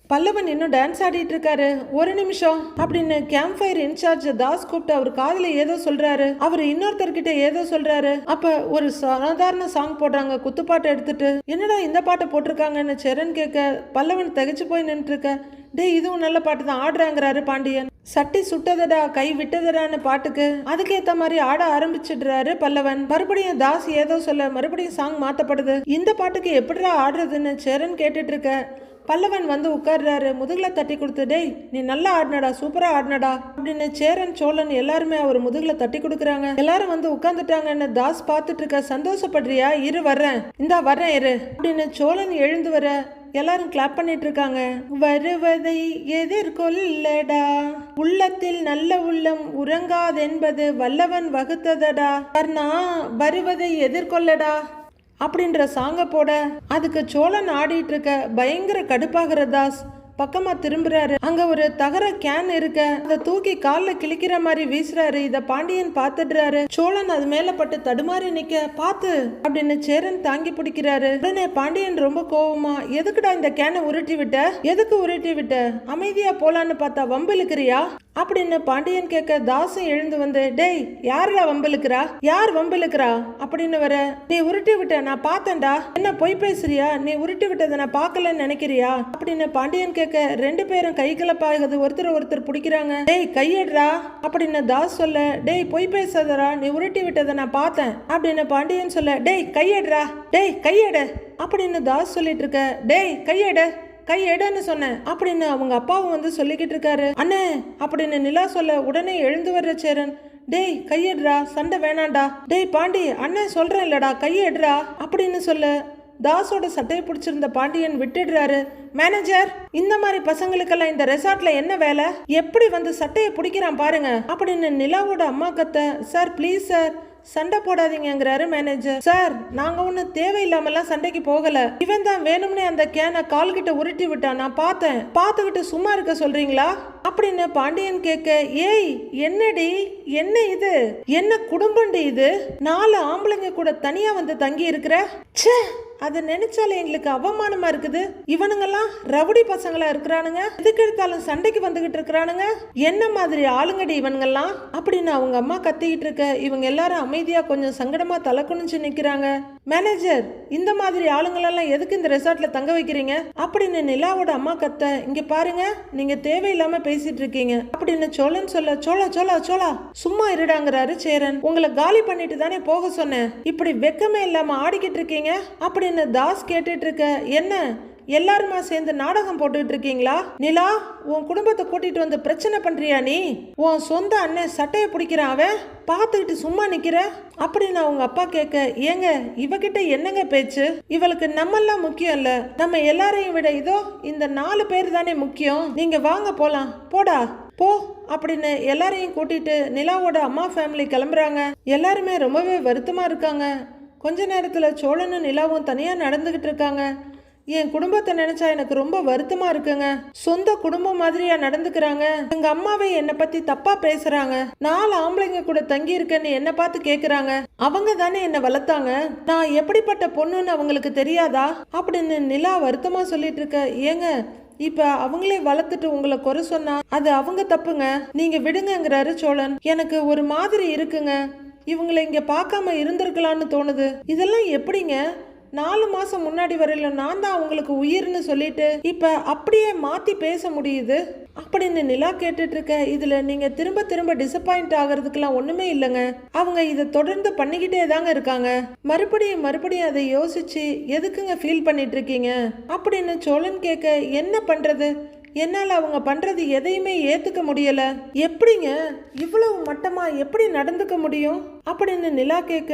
பல்லவன் இன்னும் டான்ஸ் ஆடிட்டு இருக்காரு. ஒரு நிமிஷம் அப்படின்னு கேம்ப் ஃபயர் இன்சார்ஜ் தாஸ் கூப்பிட்டு அவர் காதுல ஏதோ சொல்றாரு. அவர் இன்னொருத்தர்கிட்ட ஏதோ சொல்றாரு. அப்ப ஒரு சாதாரண சாங் போடுறாங்க குத்துப்பாட்டை எடுத்துட்டு. என்னடா இந்த பாட்டை போட்டிருக்காங்கன்னு சேரன் கேட்க, பல்லவன் தகைச்சு போய் நின்று இருக்க. டே இதுவும் நல்ல பாட்டு தான் ஆடுறாங்கிறாரு பாண்டியன். சட்டி சுட்டதடா கை விட்டதடான்னு பாட்டுக்கு அதுக்கேத்த மாதிரி ஆட ஆரம்பிச்சிடுறாரு பல்லவன். மறுபடியும் தாஸ் ஏதோ சொல்ல மறுபடியும் சாங் மாத்தப்படுது. இந்த பாட்டுக்கு எப்படிடா ஆடுறதுன்னு சேரன் கேட்டுட்டு இருக்க. பல்லவன் வந்து உட்கார்றாரு. முதுகுல தட்டி கொடுத்து, டேய் நீ நல்லா ஆடினடா சூப்பரா ஆடினடா அப்படின்னு சேரன் சோழன் எல்லாருமே அவர் முதுகுல தட்டி கொடுக்குறாங்க. எல்லாரும் வந்து உட்கார்ந்துட்டாங்கன்னு தாஸ் பார்த்துட்டு இருக்க. சந்தோஷப்படுறியா? இரு வர்றேன், இந்தா வர்றேன் இரு அப்படின்னு சோழன் எழுந்து வர எல்லாரும் கிளாப் பண்ணிட்டு இருக்காங்க. வருவதை எதிர்கொள்ளடா, உள்ளத்தில் நல்ல உள்ளம் உறங்காதென்பது வல்லவன் வகுத்ததடா, கர்ணா வருவதை எதிர்கொள்ளடா அப்படின்ற சாங்க போட அதுக்கு சோழன் ஆடிட்டு இருக்க. பயங்கர கடுப்பாகிற தாஸ் பக்கமா திரும்புறாரு. அங்க ஒரு தகர கேன் இருக்க, அதை தூக்கி கால்ல கிழிக்கிற மாதிரி வீசுறாரு. இத பாண்டியன் பாத்துடுறாரு. சோழன் அது மேல பட்டு தடுமாறி நிக்க, பாத்து அப்படின்னு சேரன் தாங்கி பிடிக்கிறாரு. உடனே பாண்டியன் ரொம்ப கோவமா, எதுக்குடா இந்த கேனை உருட்டி விட்ட, எதுக்கு உருட்டி விட்ட, அமைதியா போலான்னு பார்த்தா வம்பிழுக்கிறியா அப்படின்னு பாண்டியன் கேட்க. தாசும் எழுந்து வந்து, டேய் யாருடா வம்பிழுக்கிறா, யார் வம்பிழுக்கிறா அப்படின்னு வர, நீ உருட்டி விட்ட நான் பார்த்தேன்டா, என்ன பொய் பேசுறியா, நீ உருட்டி விட்டதை நான் பார்க்கலன்னு நினைக்கிறியா அப்படின்னு பாண்டியன் கேட்க. ரெண்டு பேரும் கை கலப்பாகுது, ஒருத்தர் பிடிக்கிறாங்க. டேய் கையெடுறா அப்படின்னு தாஸ் சொல்ல, டேய் பொய் பேசாதடா நீ உருட்டி விட்டதை நான் பார்த்தேன் அப்படின்னு பாண்டியன் சொல்ல, டேய் கையெடுறா, டேய் கையெடு அப்படின்னு தாஸ் சொல்லிட்டு இருக்க. டேய் கையெடு கை எடுன்னு சொன்னேன் அப்படின்னு அவங்க அப்பாவும் வந்து சொல்லிக்கிட்டு இருக்காரு. அண்ணே அப்படின்னு நிலா சொல்ல உடனே எழுந்து வர்ற சேரன், டேய் கையெடுறா சண்டை வேணாண்டா, டேய் பாண்டி அண்ணன் சொல்றேன் இல்லடா கையெடுறா அப்படின்னு சொல்ல தாஸோட சட்டையை பிடிச்சிருந்த பாண்டியன் விட்டுடுறாரு. மேனேஜர் இந்த மாதிரி பசங்களுக்கெல்லாம் இந்த ரெசார்ட்ல என்ன வேலை, எப்படி வந்து சட்டையை பிடிக்கிறான் பாருங்க அப்படின்னு நிலாவோட அம்மா கத்த. சார் ப்ளீஸ் சார் சண்டை போடாதீங்கிறாரு மேனேஜர். சார் நாங்க ஒண்ணு தேவையில்லாமலாம் சண்டைக்கு போகல, இவன் தான் வேணும்னே அந்த கேனை கால்கிட்ட உருட்டி விட்டான், நான் பார்த்தேன், பார்த்துக்கிட்டு சும்மா இருக்க சொல்றீங்களா அப்படின்னு பாண்டியன் கேட்க. ஏய் என்னடி என்ன இது, என்ன குடும்பம்டி இது, 4 ஆம்பளைங்க கூட தனியா வந்து தங்கி இருக்கிற, ச்சே அதை நினைச்சாலே எங்களுக்கு அவமானமா இருக்குது. இவனுங்கெல்லாம் ரவுடி பசங்களா இருக்கிறானுங்க, எதுக்கு எடுத்தாலும் சண்டைக்கு வந்துகிட்டு இருக்கிறானுங்க, என்ன மாதிரி ஆளுங்கடி இவனுங்கெல்லாம் அப்படின்னு அவங்க அம்மா கத்திக்கிட்டு இருக்க. இவங்க எல்லாரும் அமைதியா கொஞ்சம் சங்கடமா தலை குனிஞ்சு நிக்கிறாங்க. மேனேஜர் இந்த மாதிரி ஆளுங்களெல்லாம் எதுக்கு இந்த ரெசார்ட்ல தங்க வைக்கிறீங்க அப்படின்னு நிலாவோட அம்மா கத்த. இங்க பாருங்க நீங்க தேவையில்லாம பேசிட்டு இருக்கீங்க அப்படின்னு சோழன் சொல்ல. சோழா சோழா சோழா சும்மா இருடாங்கிறாரு சேரன். உங்களை காலி பண்ணிட்டு தானே போக சொன்னேன், இப்படி வெக்கமே இல்லாம ஆடிக்கிட்டு இருக்கீங்க அப்படின்னு தாஸ் கேட்டுட்டு இருக்க. என்ன எல்லாருமா சேர்ந்து நாடகம் போட்டுட்டு இருக்கீங்களா? நிலா உன் குடும்பத்தை கூட்டிட்டு வந்து பிரச்சனை பண்றியா நீ? உன் சொந்த அண்ணன் சட்டையை பிடிக்கிறான், அவன் பார்த்துக்கிட்டு சும்மா நிக்கிற அப்படின்னு அவங்க அப்பா கேட்க. ஏங்க இவகிட்ட என்னங்க பேச்சு, இவளுக்கு நம்மெல்லாம் முக்கியம் இல்ல, நம்ம எல்லாரையும் விட இதோ இந்த 4 பேர் தானே முக்கியம், நீங்க வாங்க போலாம், போடா போ அப்படின்னு எல்லாரையும் கூட்டிட்டு நிலாவோட அம்மா ஃபேமிலி கிளம்புறாங்க. எல்லாருமே ரொம்பவே வருத்தமா இருக்காங்க. கொஞ்ச நேரத்துல சோழனும் நிலாவும் தனியா நடந்துகிட்டு இருக்காங்க. என் குடும்பத்தை நினைச்சா எனக்கு ரொம்ப வருத்தமா இருக்குங்க, சொந்த குடும்பம் மாதிரியா நடந்துக்கிறாங்க, எங்க அம்மாவே என்னை பத்தி தப்பா பேசுறாங்க, 4 ஆம்பளைங்க கூட தங்கி இருக்கேன்னு என்ன பார்த்து கேக்குறாங்க, அவங்க தானே என்ன வளர்த்தாங்க, நான் எப்படிப்பட்ட பொண்ணுன்னு அவங்களுக்கு தெரியாதா அப்படின்னு நிலா வருத்தமா சொல்லிட்டு இருக்க. ஏங்க இப்ப அவங்களே வளர்த்துட்டு உங்களை குறை சொன்னா அது அவங்க தப்புங்க, நீங்க விடுங்கிறாரு சோழன். எனக்கு ஒரு மாதிரி இருக்குங்க, இவங்களை இங்க பார்க்காம இருந்திருக்கலான்னு தோணுது. இதெல்லாம் எப்படிங்க, 4 மாசம் முன்னாடி வரையில நான் தான் அவங்களுக்கு உயிர்னு சொல்லிட்டு இப்ப அப்படியே மாத்தி பேச முடியுது அப்படின்னு நிலா கேட்டுட்டு இருக்க. இதுல நீங்க திரும்ப திரும்ப டிசப்பாயிண்ட் ஆகிறதுக்கெல்லாம் ஒண்ணுமே இல்லைங்க. அவங்க இதை தொடர்ந்து பண்ணிக்கிட்டே தாங்க இருக்காங்க. மறுபடியும் அதை யோசிச்சு எதுக்குங்க ஃபீல் பண்ணிட்டு இருக்கீங்க அப்படின்னு சோழன் கேட்க, என்ன பண்றது, என்னால் அவங்க பண்றது எதையுமே ஏத்துக்க முடியல. எப்படிங்க இவ்வளவு மட்டமா எப்படி நடந்துக்க முடியும் அப்படின்னு நிலா கேட்க,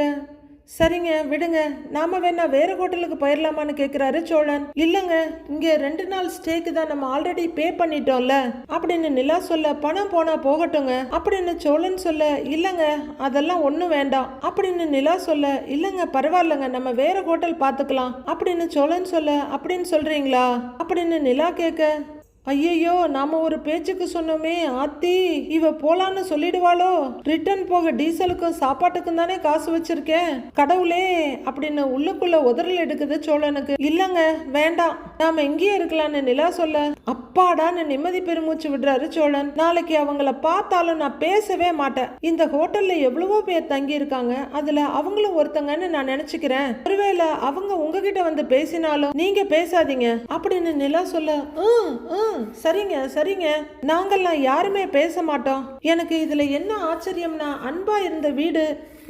சரிங்க விடுங்க, நாம வேணா வேற ஹோட்டலுக்கு போயிடலாமான்னு கேக்குறாரு சோழன். இல்லங்க, இங்க 2 நாள் ஸ்டேக்கு தான் நம்ம ஆல்ரெடி பே பண்ணிட்டோம்ல அப்படின்னு நிலா சொல்ல, பணம் போனா போகட்டுங்க அப்படின்னு சோழன் சொல்ல, இல்லங்க அதெல்லாம் ஒண்ணும் வேண்டாம் அப்படின்னு நிலா சொல்ல, இல்லங்க பரவாயில்லங்க, நம்ம வேற ஹோட்டல் பாத்துக்கலாம் அப்படின்னு சோழன் சொல்ல, அப்படின்னு சொல்றீங்களா அப்படின்னு நிலா கேட்க, ஐயோ நாம ஒரு பேச்சுக்கு சொன்னோமே, ஆத்தி இவ போலான்னு சொல்லிடுவாளோ, ரிட்டர்ன் போக டீசலுக்கும் சாப்பாட்டுக்கும் தானே காசு வச்சிருக்கேன், கடவுளே அப்படின்னு உள்ளுக்குள்ள உதறல் எடுக்குது சோழனுக்கு. இல்லங்க வேண்டாம், நாம இங்கேயே இருக்கலாம்னு நிலா சொல்ல, அப்பாடான்னு நிம்மதி பெருமூச்சு விடுறாரு சோழன். நாளைக்கு அவங்கள பார்த்தாலும் நான் பேசவே மாட்டேன். இந்த ஹோட்டல்ல எவ்வளவோ பேர் தங்கி இருக்காங்க, அதுல அவங்களும் ஒருத்தங்கன்னு நான் நினைச்சுக்கிறேன். ஒருவேளை அவங்க உங்ககிட்ட வந்து பேசினாலும் நீங்க பேசாதீங்க அப்படின்னு நிலா சொல்ல, சரிங்க, நாங்கெல்லாம் யாருமே பேச மாட்டோம். எனக்கு இதுல என்ன ஆச்சரியம்னா, அன்பா இருந்த வீடு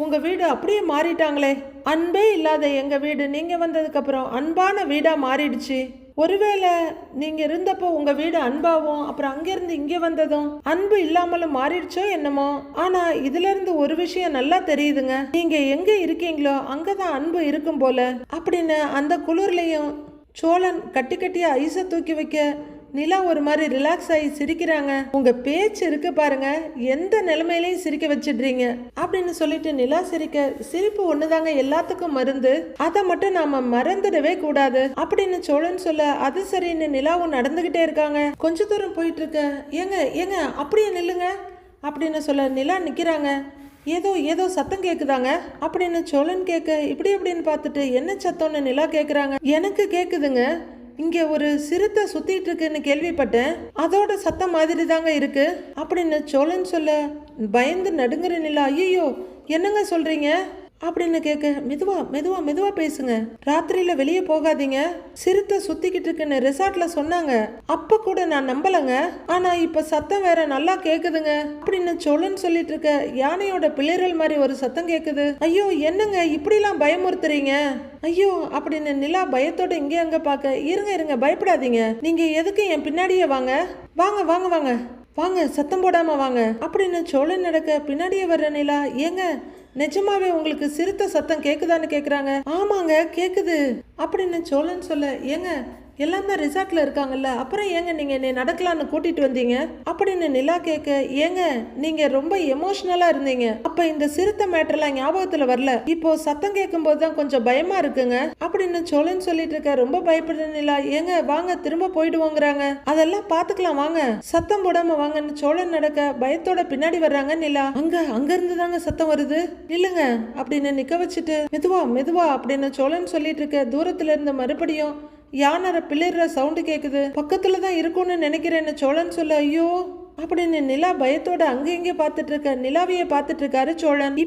உங்க வீடு அப்படியே மாறிட்டாங்களே. அன்பே இல்லாத எங்க வீடு நீங்க வந்ததுக்கு அப்புறம் அன்பான வீடா மாறிடுச்சு. ஒருவேளை நீங்க இருந்தப்போ உங்க வீடு அன்பாவும் அப்புறம் அங்கிருந்து இங்க வந்ததும் அன்பு இல்லாமலும் மாறிடுச்சோ என்னமோ. ஆனா இதுல இருந்து ஒரு விஷயம் நல்லா தெரியுதுங்க, நீங்க எங்க இருக்கீங்களோ அங்கதான் அன்பு இருக்கும் போல அப்படின்னு. அந்த குளிர்லயும் சோழன் கட்டியா ஐஸை தூக்கி வைக்க நிலா ஒரு மாதிரி ரிலாக்ஸ் ஆகி சிரிக்கிறாங்க. உங்க பேச்சு இருக்கு பாருங்க, எந்த நிலைமையிலையும் சிரிக்க வச்சிடுறீங்க அப்படின்னு சொல்லிட்டு நிலா சிரிக்க, சிரிப்பு ஒண்ணுதாங்க எல்லாத்துக்கும் மருந்து, அதை மட்டும் நாம மறந்துடவே கூடாது அப்படின்னு சோழன் சொல்ல, அது சரின்னு நிலாவும் நடந்துகிட்டே இருக்காங்க. கொஞ்ச தூரம் போயிட்டு இருக்க, ஏங்க அப்படியே நில்லுங்க அப்படின்னு சொல்ல நிலா நிக்கிறாங்க. ஏதோ சத்தம் கேக்குதாங்க அப்படின்னு சோழன் கேட்க, இப்படி அப்படின்னு பார்த்துட்டு என்ன சத்தம்னு நிலா கேக்குறாங்க. எனக்கு கேக்குதுங்க, இங்க ஒரு சிறுத்தை சுத்திட்டு இருக்குன்னு கேள்விப்பட்டேன், அதோட சத்தம் மாதிரி தாங்க இருக்கு அப்படின்னு சோழன் சொல்ல, பயந்து நடுங்குற நிலா, ஐயோ என்னங்க சொல்றீங்க அப்படின்னு கேட்க, மெதுவா பேசுங்க, ராத்திரியில வெளியே போகாதீங்க, சிறுத்தை சுத்திக்கிட்டு இருக்குன்னு ரிசார்ட்ல சொன்னாங்க, அப்ப கூட நான் நம்பலங்க, ஆனா இப்ப சத்தம் வேற நல்லா கேக்குதுங்க அப்படின்னு சோழன் சொல்லிட்டு இருக்க. யானையோட பிளிரல் மாதிரி ஒரு சத்தம் கேக்குது. ஐயோ என்னங்க இப்படிலாம் பயமுறுத்துறீங்க ஐயோ அப்படின்னு நிலா பயத்தோட இங்கே அங்க பாக்க, இருங்க பயப்படாதீங்க, நீங்க எதுக்கு என் பின்னாடியே வாங்க சத்தம் போடாம வாங்க அப்படின்னு சோழன் நடக்க, பின்னாடியே வர்ற நிலா, ஏங்க நிஜமாவே உங்களுக்கு சிறுத்தை சத்தம் கேக்குதான்னு கேக்குறாங்க. ஆமாங்க கேக்குது அப்படின்னு சோழன் சொல்ல, ஏங்க எல்லாம் தான் ரிசார்ட்ல இருக்காங்கல்ல, அப்புறம் ஏங்க நீங்க என்னை நடக்கலான்னு கூட்டிட்டு வந்தீங்க அப்படின்னு நிலா கேட்க, ஏங்க நீங்க ரொம்ப எமோஷனலா இருந்தீங்க, அப்ப இந்த சிறுத்தை மேட்டர்லாம் ஞாபகத்துல வரல, இப்போ சத்தம் கேட்கும் போதுதான் கொஞ்சம் பயமா இருக்குங்க அப்படின்னு சோழன் சொல்லிட்டு இருக்க. ரொம்ப பயப்படுற நிலா, ஏங்க வாங்க திரும்ப போயிடுவோங்கிறாங்க, அதெல்லாம் பாத்துக்கலாம் வாங்க, சத்தம் போடாம வாங்கன்னு சோழன் நடக்க, பயத்தோட பின்னாடி வர்றாங்க நிலா. அங்க இருந்து தாங்க சத்தம் வருது, நில்லுங்க அப்படின்னு நிக்க வச்சுட்டு, மெதுவா அப்படின்னு சோழன் சொல்லிட்டு இருக்க. தூரத்துல இருந்து மறுபடியும் யானை பிள்ளைற சவுண்டு கேக்குது, பக்கத்துல தான் இருக்கும்னு நினைக்கிறேன்னு சோழன் சொல்ல, ஐயோ அப்படின்னு நிலா பயத்தோட அங்க இங்க பாத்துட்டு இருக்க. நிலாவையே பாத்துட்டு இருக்காரு சோழன்.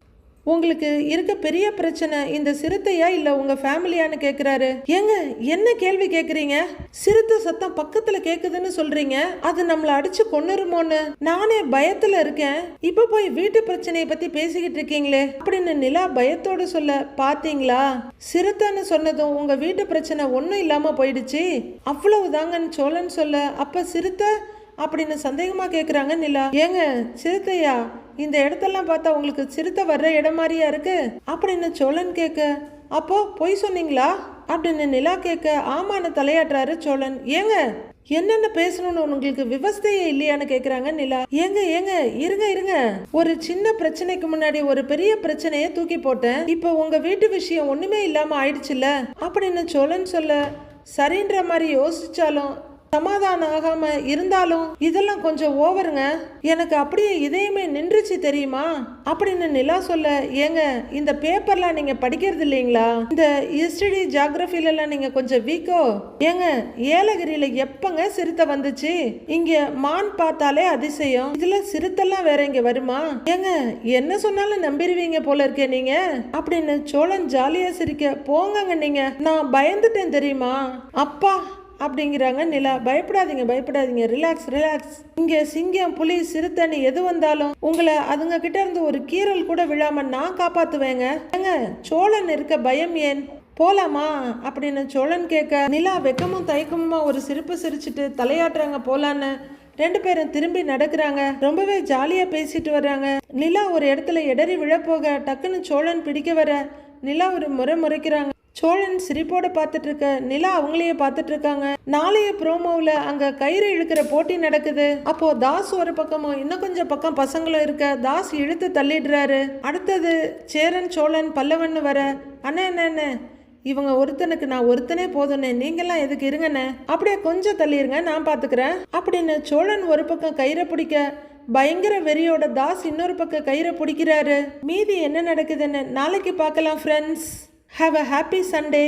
உங்களுக்கு இருக்க பெரிய பிரச்சனை இந்த சிறுத்தையா இல்ல உங்க ஃபேமிலியான்னு கேக்குறாரு. ஏங்க என்ன கேள்வி கேக்குறீங்க, சிறுத்தை சத்தம் பக்கத்துல கேக்குதுன்னு சொல்றீங்க, அது நம்மள அடிச்சு கொன்னுருமோன்னு நானே பயத்துல இருக்கேன், இப்ப போய் வீட்டு பிரச்சனையை பத்தி பேசிக்கிட்டு இருக்கீங்களே அப்படின்னு நிலா பயத்தோடு சொல்ல, பாத்தீங்களா சிறுத்தைன்னு சொன்னதும் உங்க வீட்டு பிரச்சனை ஒன்னும் இல்லாம போயிடுச்சு, அவ்வளவுதாங்கன்னு சோழன் சொல்ல, அப்ப சிறுத்தை அப்படின்னு சந்தேகமா கேக்குறாங்க நிலா. ஏங்க சிறுத்தையா, இந்த இடத்தெல்லாம் பார்த்தா உங்களுக்கு சிறுத்தை வர்ற இடம் மாதிரியா இருக்கு அப்படின்னு சோழன் கேட்க, அப்போ பொய் சொன்னீங்களா அப்படின்னு நிலா கேட்க, ஆமான்னு தலையாட்டுறாரு சோழன். ஏங்க என்னென்ன பேசணும்னு உங்களுக்கு விவசாயே இல்லையான்னு கேக்குறாங்க நிலா. ஏங்க இருங்க, ஒரு சின்ன பிரச்சனைக்கு முன்னாடி ஒரு பெரிய பிரச்சனைய தூக்கி போட்டேன், இப்போ உங்க வீட்டு விஷயம் ஒண்ணுமே இல்லாம ஆயிடுச்சுல்ல அப்படின்னு சோழன் சொல்ல, சரின்ற மாதிரி யோசிச்சாலும் சமாதானம் ஆகாம இருந்தாலும் இதெல்லாம் கொஞ்சம் ஓவருங்க, எனக்கு அப்படியே இதயமே நின்றுச்சு தெரியுமா அப்படின்னு நிலா சொல்ல, ஏங்க இந்த பேப்பர்லாம் நீங்க படிக்கிறது இல்லைங்களா? இந்த ஹிஸ்டரி ஜியோகிராஃபில எல்லாம் நீங்க கொஞ்சம் வீக்கோ? ஏங்க ஏலகிரியில எப்பங்க சிறுத்தை வந்துச்சு? இங்க மான் பார்த்தாலே அதிசயம், இதுல சிறுத்தெல்லாம் வேற இங்க வருமா? ஏங்க என்ன சொன்னாலும் நம்பிடுவீங்க போல இருக்கே நீங்க அப்படின்னு சோழன் ஜாலியா சிரிக்க, போங்கங்க நீங்க, நான் பயந்துட்டேன் தெரியுமா அப்பா அப்படிங்கிறாங்க நிலா. பயப்படாதீங்க பயப்படாதீங்க, ரிலாக்ஸ் ரிலாக்ஸ். இங்க சிங்கம் புலி சிறுத்தைன்னு எது வந்தாலும் உங்களை அதுங்க கிட்ட இருந்து ஒரு கீறல் கூட விழாம நான் காப்பாத்துவேங்க. ஏங்க சோழன் இருக்க பயம் ஏன், போலாமா அப்படின்னு சோழன் கேட்க, நிலா வெக்கமும் தயக்கமுமா ஒரு சிரிப்பு சிரிச்சுட்டு தலையாட்டுறாங்க போலான்னு. ரெண்டு பேரும் திரும்பி நடக்கிறாங்க, ரொம்பவே ஜாலியா பேசிட்டு வர்றாங்க. நிலா ஒரு இடத்துல இடறி விழப்போக டக்குன்னு சோழன் பிடிக்க வர நிலா ஒரு முறைக்கிறாங்க. சோழன் சிரிப்போட பார்த்துட்டு இருக்க நிலா அவங்களையே பார்த்துட்டு இருக்காங்க. நாளைய ப்ரோமோவில் அங்க கயிறு இழுக்கிற போட்டி நடக்குது. அப்போ தாஸ் ஒரு பக்கமும் இன்னும் கொஞ்சம் பக்கம் பசங்களும் இருக்க தாஸ் இழுத்து தள்ளிடுறாரு. அடுத்தது சேரன் சோழன் பல்லவன்னு வர, அண்ணே என்ன இவங்க ஒருத்தனுக்கு நான் ஒருத்தனே போதும்னே, நீங்கெல்லாம் எதுக்கு இருங்கண்ணே, அப்படியே கொஞ்சம் தள்ளிருங்க நான் பாத்துக்கிறேன் அப்படின்னு சோழன் ஒரு பக்கம் கயிறை பிடிக்க பயங்கர வெறியோட தாஸ் இன்னொரு பக்கம் கயிறை பிடிக்கிறாரு. மீதி என்ன நடக்குதுன்னு நாளைக்கு பார்க்கலாம் friends. Have a happy Sunday.